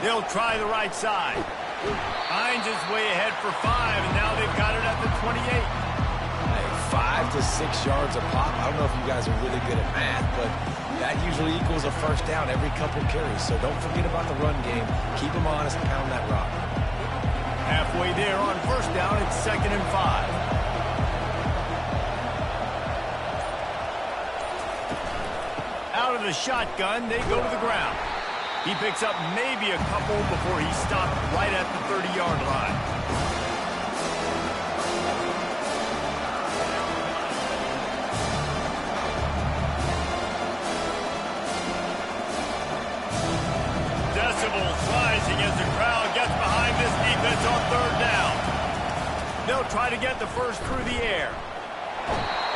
They'll try the right side. Finds his way ahead for 5, and now they've got it at the 28. Hey, 5 to 6 yards a pop. I don't know if you guys are really good at math, but that usually equals a first down every couple carries. So don't forget about the run game. Keep them honest, pound that rock. Halfway there on first down, it's 2nd and 5. Out of the shotgun, they go to the ground. He picks up maybe a couple before he stopped right at the 30-yard line. Decibels rising as the crowd gets behind this defense on 3rd down. They'll try to get the first through the air.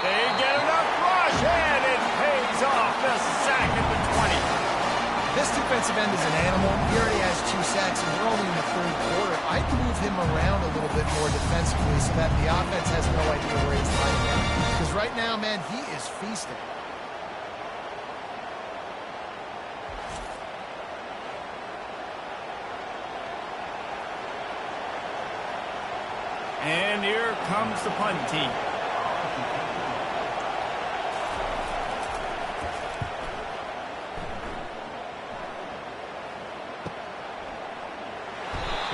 They get enough rush, and it pays off. The sack at the 20. This defensive end is an animal. He already has 2 sacks, and we're only in the 3rd quarter. I'd move him around a little bit more defensively so that the offense has no idea where he's lining up. Because right now, man, he is feasting. And here comes the punt team.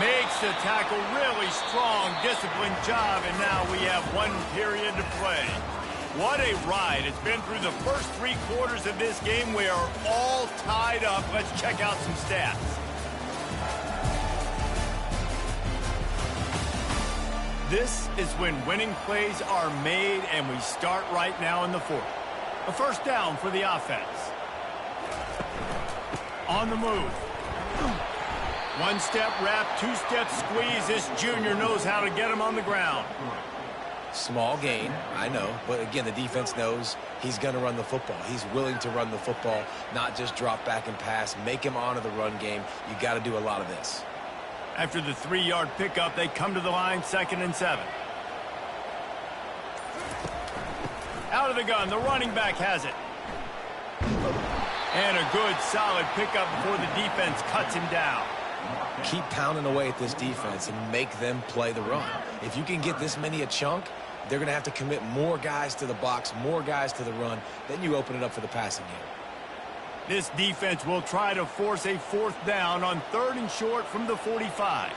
Makes the tackle, really strong, disciplined job, and now we have 1 period to play. What a ride. It's been through the first 3 quarters of this game. We are all tied up. Let's check out some stats. This is when winning plays are made, and we start right now in the 4th. A first down for the offense. On the move. 1-step wrap, 2-step squeeze. This junior knows how to get him on the ground. Small gain, I know. But again, the defense knows he's going to run the football. He's willing to run the football, not just drop back and pass. Make him honor the run game. You got to do a lot of this. After the 3-yard pickup, they come to the line, 2nd and 7. Out of the gun, the running back has it. And a good, solid pickup before the defense cuts him down. Keep pounding away at this defense and make them play the run. If you can get this many a chunk, they're going to have to commit more guys to the box, more guys to the run. Then you open it up for the passing game. This defense will try to force a 4th down on 3rd and short from the 45.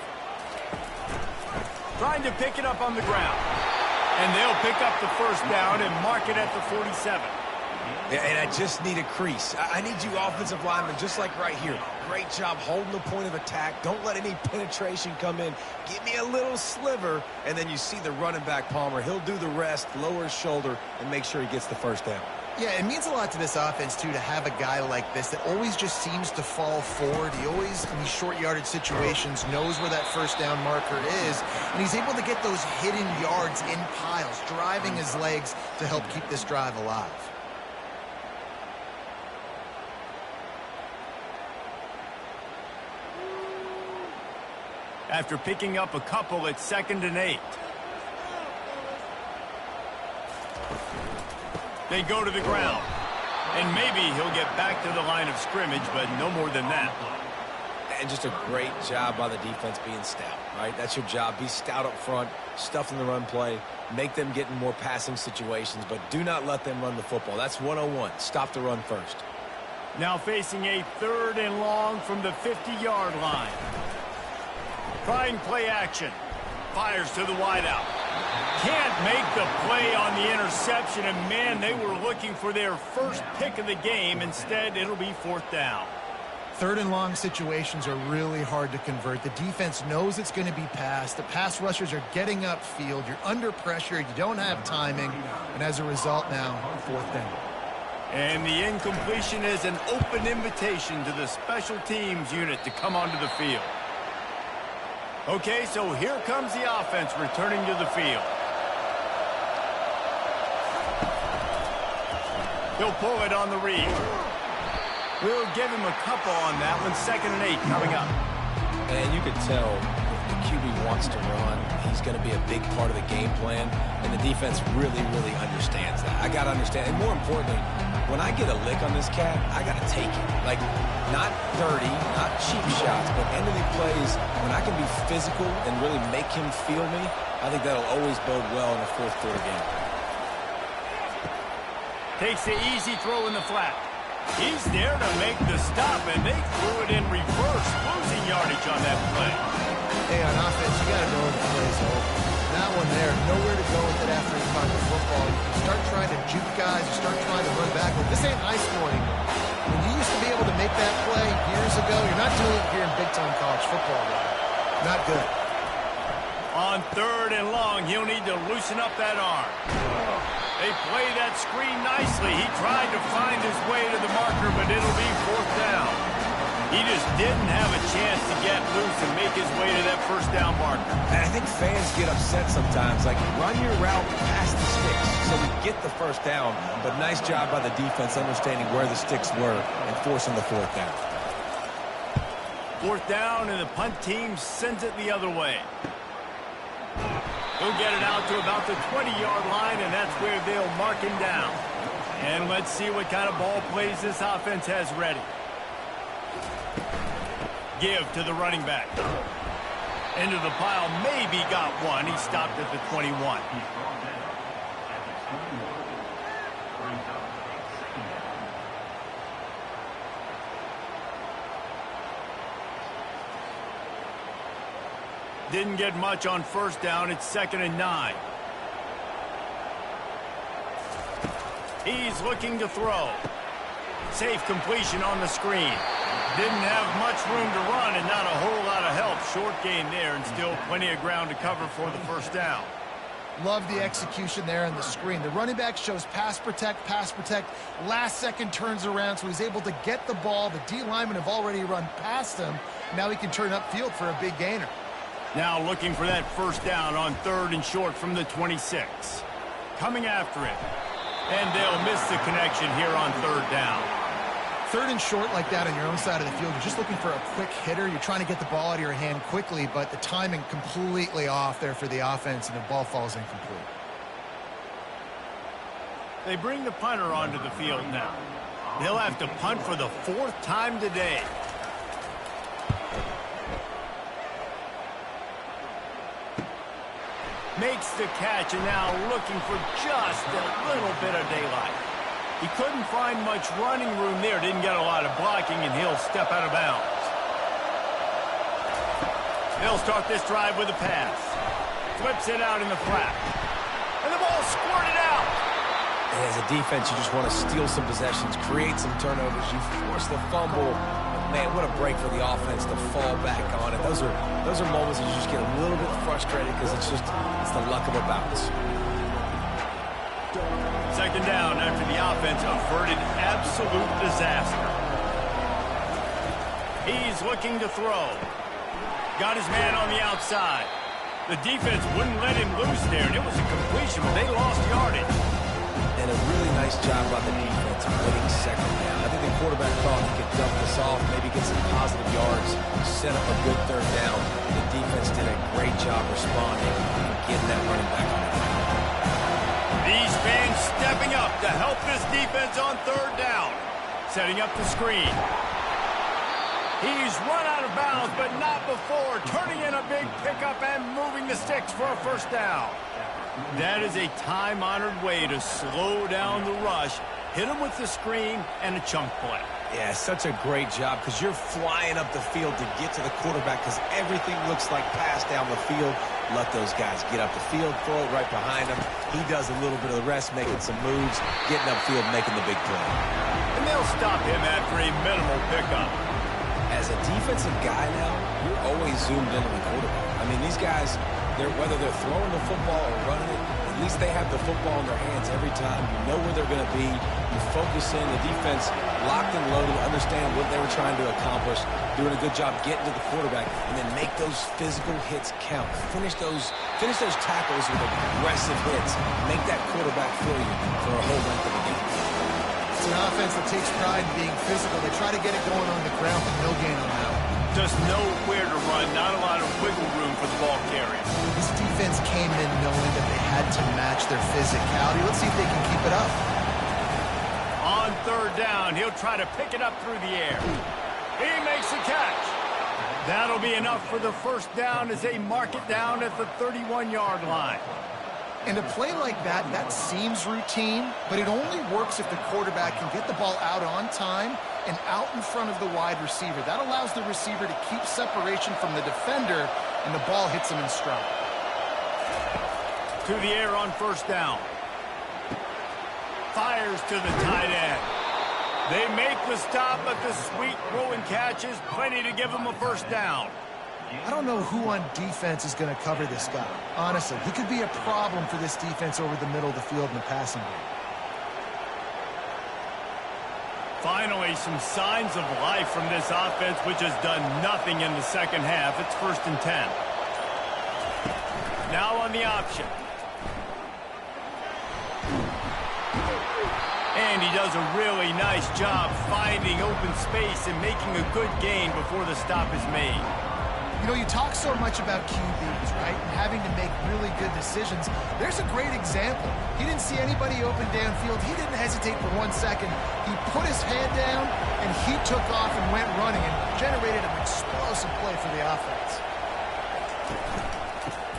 Trying to pick it up on the ground. And they'll pick up the first down and mark it at the 47. Yeah, and I just need a crease. I need you offensive linemen, just like right here. Great job holding the point of attack. Don't let any penetration come in. Give me a little sliver, and then you see the running back, Palmer. He'll do the rest, lower his shoulder, and make sure he gets the first down. Yeah, it means a lot to this offense, too, to have a guy like this that always just seems to fall forward. He always, in these short yardage situations, knows where that first down marker is, and he's able to get those hidden yards in piles, driving his legs to help keep this drive alive. After picking up a couple, it's 2nd and 8. They go to the ground. And maybe he'll get back to the line of scrimmage, but no more than that. And just a great job by the defense being stout, right? That's your job. Be stout up front, stuff in the run play, make them get in more passing situations, but do not let them run the football. That's 101. Stop the run first. Now facing a 3rd and long from the 50-yard line. Trying play action. Fires to the wideout. Can't make the play on the interception, and man, they were looking for their first pick of the game. Instead, it'll be 4th down. 3rd and long situations are really hard to convert. The defense knows it's going to be passed. The pass rushers are getting upfield. You're under pressure. You don't have timing. And as a result now, 4th down. And the incompletion is an open invitation to the special teams unit to come onto the field. Okay, so here comes the offense returning to the field. He'll pull it on the read. We'll give him a couple on that one. 2nd and 8 coming up. And you could tell the QB wants to run. He's going to be a big part of the game plan, and the defense really, really understands that. I got to understand, and more importantly, when I get a lick on this cat, I got to take it. Like, not dirty, not cheap shots, but end-of-the plays, when I can be physical and really make him feel me, I think that'll always bode well in a fourth quarter game. Takes the easy throw in the flat. He's there to make the stop, and they threw it in reverse, losing yardage on that play. Hey, on offense, you got to know the play's over. That one there, nowhere to go with it after you caught the football. You start trying to juke guys, you start trying to run back. This ain't high school anymore. When you used to be able to make that play years ago, you're not doing it here in big-time college football, though. Not good. On 3rd and long, he'll need to loosen up that arm. They play that screen nicely. He tried to find his way to the marker, but it'll be 4th down. He just didn't have a chance to get loose and make his way to that 1st down marker. And I think fans get upset sometimes. Like, run your route past the sticks so we get the 1st down. But nice job by the defense understanding where the sticks were and forcing the 4th down. 4th down, and the punt team sends it the other way. He'll get it out to about the 20-yard line, and that's where they'll mark him down. And let's see what kind of ball plays this offense has ready. Give to the running back. Into the pile, maybe got one. He stopped at the 21. Didn't get much on 1st down. It's 2nd and 9. He's looking to throw. Safe completion on the screen. Didn't have much room to run and not a whole lot of help. Short gain there and still plenty of ground to cover for the 1st down. Love the execution there on the screen. The running back shows pass protect. Last second turns around, so he's able to get the ball. The D linemen have already run past him. Now he can turn upfield for a big gainer. Now looking for that 1st down on 3rd and short from the 26. Coming after it. And they'll miss the connection here on 3rd down. 3rd and short like that on your own side of the field. You're just looking for a quick hitter. You're trying to get the ball out of your hand quickly, but the timing completely off there for the offense, and the ball falls incomplete. They bring the punter onto the field now. They'll have to punt for the 4th time today. Makes the catch, and now looking for just a little bit of daylight. He couldn't find much running room there. Didn't get a lot of blocking, and he'll step out of bounds. They'll start this drive with a pass. Flips it out in the flat. And the ball squirted out. And as a defense, you just want to steal some possessions, create some turnovers. You force the fumble. Man, what a break for the offense to fall back on it. Those are moments that you just get a little bit frustrated because it's the luck of a bounce. 2nd down after the offense averted absolute disaster. He's looking to throw. Got his man on the outside. The defense wouldn't let him loose there, and it was a completion, but they lost yardage. And a really nice job by the defense winning 2nd down. I think the quarterback thought he could dump this off, maybe get some positive yards, set up a good 3rd down. The defense did a great job responding and getting that running back on the ground. These fans stepping up to help this defense on 3rd down. Setting up the screen. He's run out of bounds, but not before. Turning in a big pickup and moving the sticks for a 1st down. That is a time-honored way to slow down the rush, hit him with the screen, and a chunk play. Yeah, such a great job because you're flying up the field to get to the quarterback because everything looks like pass down the field. Let those guys get up the field, throw it right behind him. He does a little bit of the rest, making some moves, getting upfield, making the big play. And they'll stop him after a minimal pickup. As a defensive guy now, you're always zoomed in on the quarterback. I mean, these guys, whether they're throwing the football or running it, at least they have the football in their hands every time. You know where they're going to be. You focus in. The defense locked and loaded, understand what they were trying to accomplish, doing a good job getting to the quarterback, and then make those physical hits count. Finish those tackles with aggressive hits. Make that quarterback feel you for a whole length of the game. It's an offense that takes pride in being physical. They try to get it going on the ground, but no gain on that one. Just nowhere to run, not a lot of wiggle room for the ball carrier. This defense came in knowing that they had to match their physicality. Let's see if they can keep it up. On third down, he'll try to pick it up through the air. He makes the catch. That'll be enough for the first down as they mark it down at the 31-yard line. And a play like that, that seems routine, but it only works if the quarterback can get the ball out on time and out in front of the wide receiver. That allows the receiver to keep separation from the defender, and the ball hits him in stride. To the air on first down. Fires to the tight end. They make the stop, but the sweet throwing catch is plenty to give them a first down. I don't know who on defense is going to cover this guy. Honestly, he could be a problem for this defense over the middle of the field in the passing game. Finally, some signs of life from this offense, which has done nothing in the second half. It's 1st and 10. Now on the option. And he does a really nice job finding open space and making a good gain before the stop is made. You know, you talk so much about QBs, right, and having to make really good decisions. There's a great example. He didn't see anybody open downfield. He didn't hesitate for 1 second. He put his head down, and he took off and went running and generated an explosive play for the offense.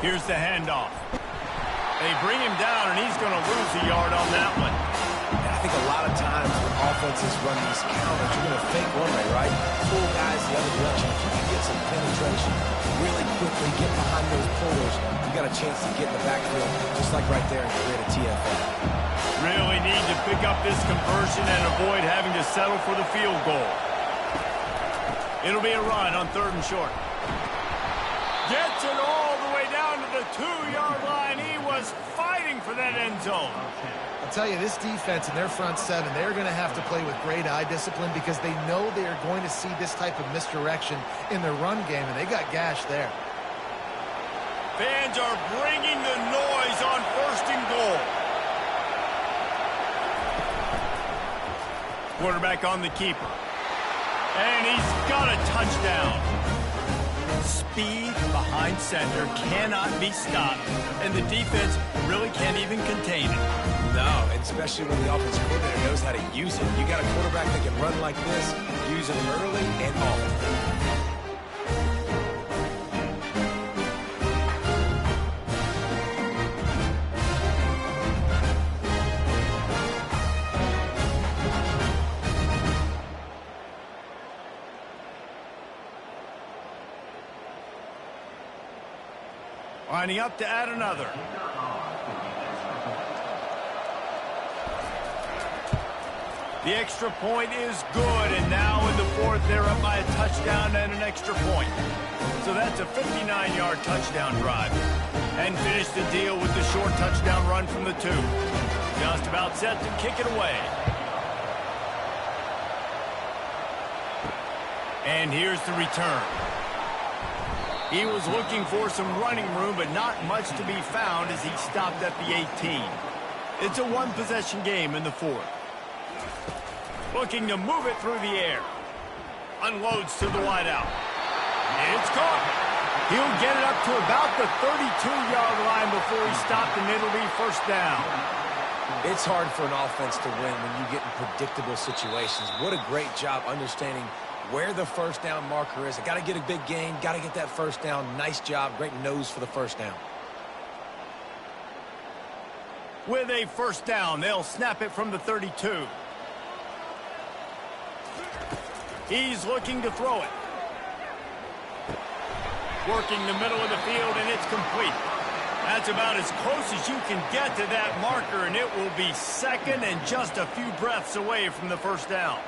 Here's the handoff. They bring him down, and he's going to lose a yard on that one. And I think a lot of times when offenses run these counters, you're going to fake one way, right? Pull guys the other direction. If you can get some penetration really quickly, get behind those pullers, you got a chance to get in the backfield, just like right there, and create a TFL. Really need to pick up this conversion and avoid having to settle for the field goal. It'll be a run on 3rd and short. Gets it all the way down to the 2-yard line. He was fighting for that end zone. I'll tell you, this defense and their front seven, they're going to have to play with great eye discipline because they know they are going to see this type of misdirection in their run game, and they got gashed there. Fans are bringing the noise on 1st and goal. Quarterback on the keeper. And he's got a touchdown. Speed behind center cannot be stopped, and the defense really can't even contain it. No, and especially when the offensive coordinator knows how to use it. You got a quarterback that can run like this, use it early and often. Lining up to add another. The extra point is good, and now in the 4th, they're up by a touchdown and an extra point. So that's a 59-yard touchdown drive. And finish the deal with the short touchdown run from the 2. Just about set to kick it away. And here's the return. He was looking for some running room, but not much to be found as he stopped at the 18. It's a one-possession game in the 4th. Looking to move it through the air. Unloads to the wideout. It's caught. He'll get it up to about the 32-yard line before he stopped, and it'll be 1st down. It's hard for an offense to win when you get in predictable situations. What a great job understanding where the 1st down marker is. I got to get a big gain, got to get that 1st down. Nice job, great nose for the 1st down. With a 1st down, they'll snap it from the 32. He's looking to throw it. Working the middle of the field, and it's complete. That's about as close as you can get to that marker, and it will be 2nd and just a few breaths away from the 1st down.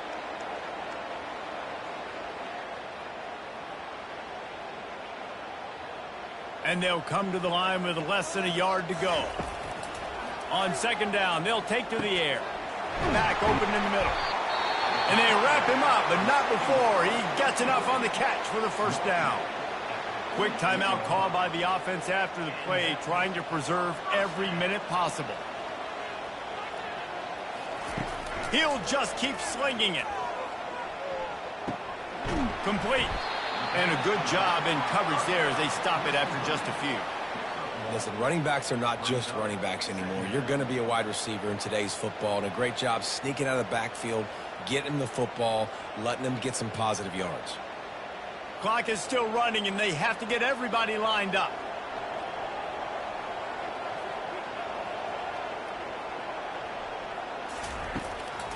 And they'll come to the line with less than a yard to go. On 2nd down, they'll take to the air. Back open in the middle. And they wrap him up, but not before he gets enough on the catch for the 1st down. Quick timeout call by the offense after the play, trying to preserve every minute possible. He'll just keep slinging it. Complete. And a good job in coverage there as they stop it after just a few. Listen, running backs are not just running backs anymore. You're going to be a wide receiver in today's football, and a great job sneaking out of the backfield, getting them the football, letting them get some positive yards. Clock is still running, and they have to get everybody lined up.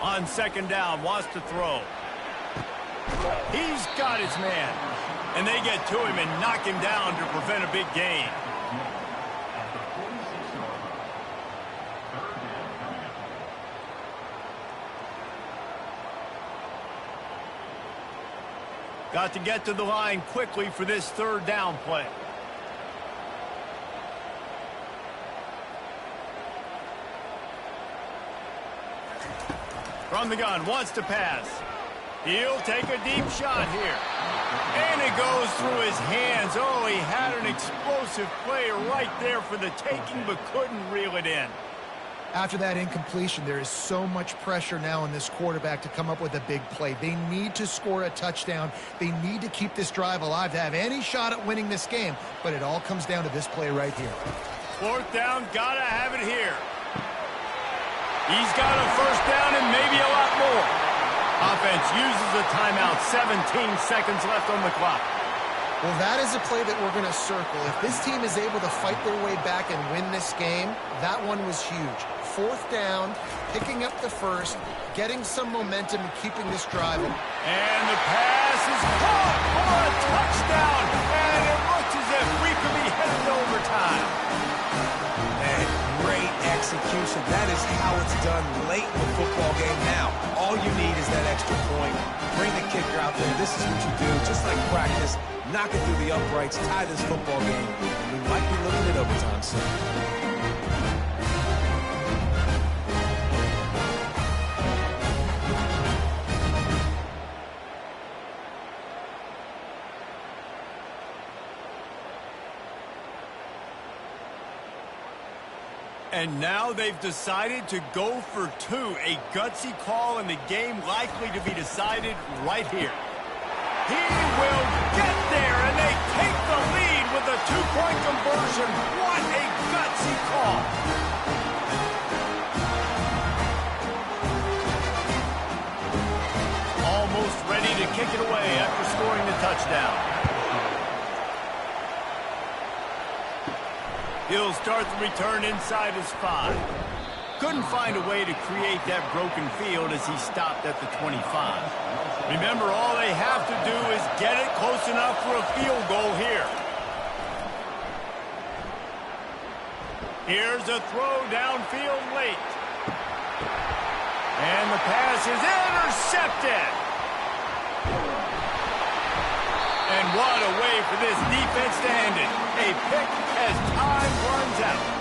On second down, wants to throw. He's got his man. And they get to him and knock him down to prevent a big gain. Got to get to the line quickly for this third down play. From the gun, wants to pass. He'll take a deep shot here. And it goes through his hands. Oh, he had an explosive play right there for the taking, but couldn't reel it in. After that incompletion, there is so much pressure now on this quarterback to come up with a big play. They need to score a touchdown. They need to keep this drive alive to have any shot at winning this game. But it all comes down to this play right here. Fourth down, gotta have it here. He's got a first down and maybe a lot more. Offense uses a timeout. 17 seconds left on the clock. Well, that is a play that we're going to circle. If this team is able to fight their way back and win this game, that one was huge. Fourth down, picking up the first, getting some momentum and keeping this drive. And the pass is caught for a touchdown. And it looks as if we could be headed to overtime. Man, great execution. That is how it's done late in the football game. Now, all you need is that extra point. Bring the kicker out there. This is what you do. Just like practice, knock it through the uprights, tie this football game. And we might be looking at overtime soon. And now they've decided to go for two. A gutsy call, and the game likely to be decided right here. He will get there, and they take the lead with a two-point conversion. What a gutsy call. Almost ready to kick it away after scoring the touchdown. He'll start the return inside his 5. Couldn't find a way to create that broken field as he stopped at the 25. Remember, all they have to do is get it close enough for a field goal here. Here's a throw downfield late. And the pass is intercepted. And what a way for this defense to end it. A pick as time runs out.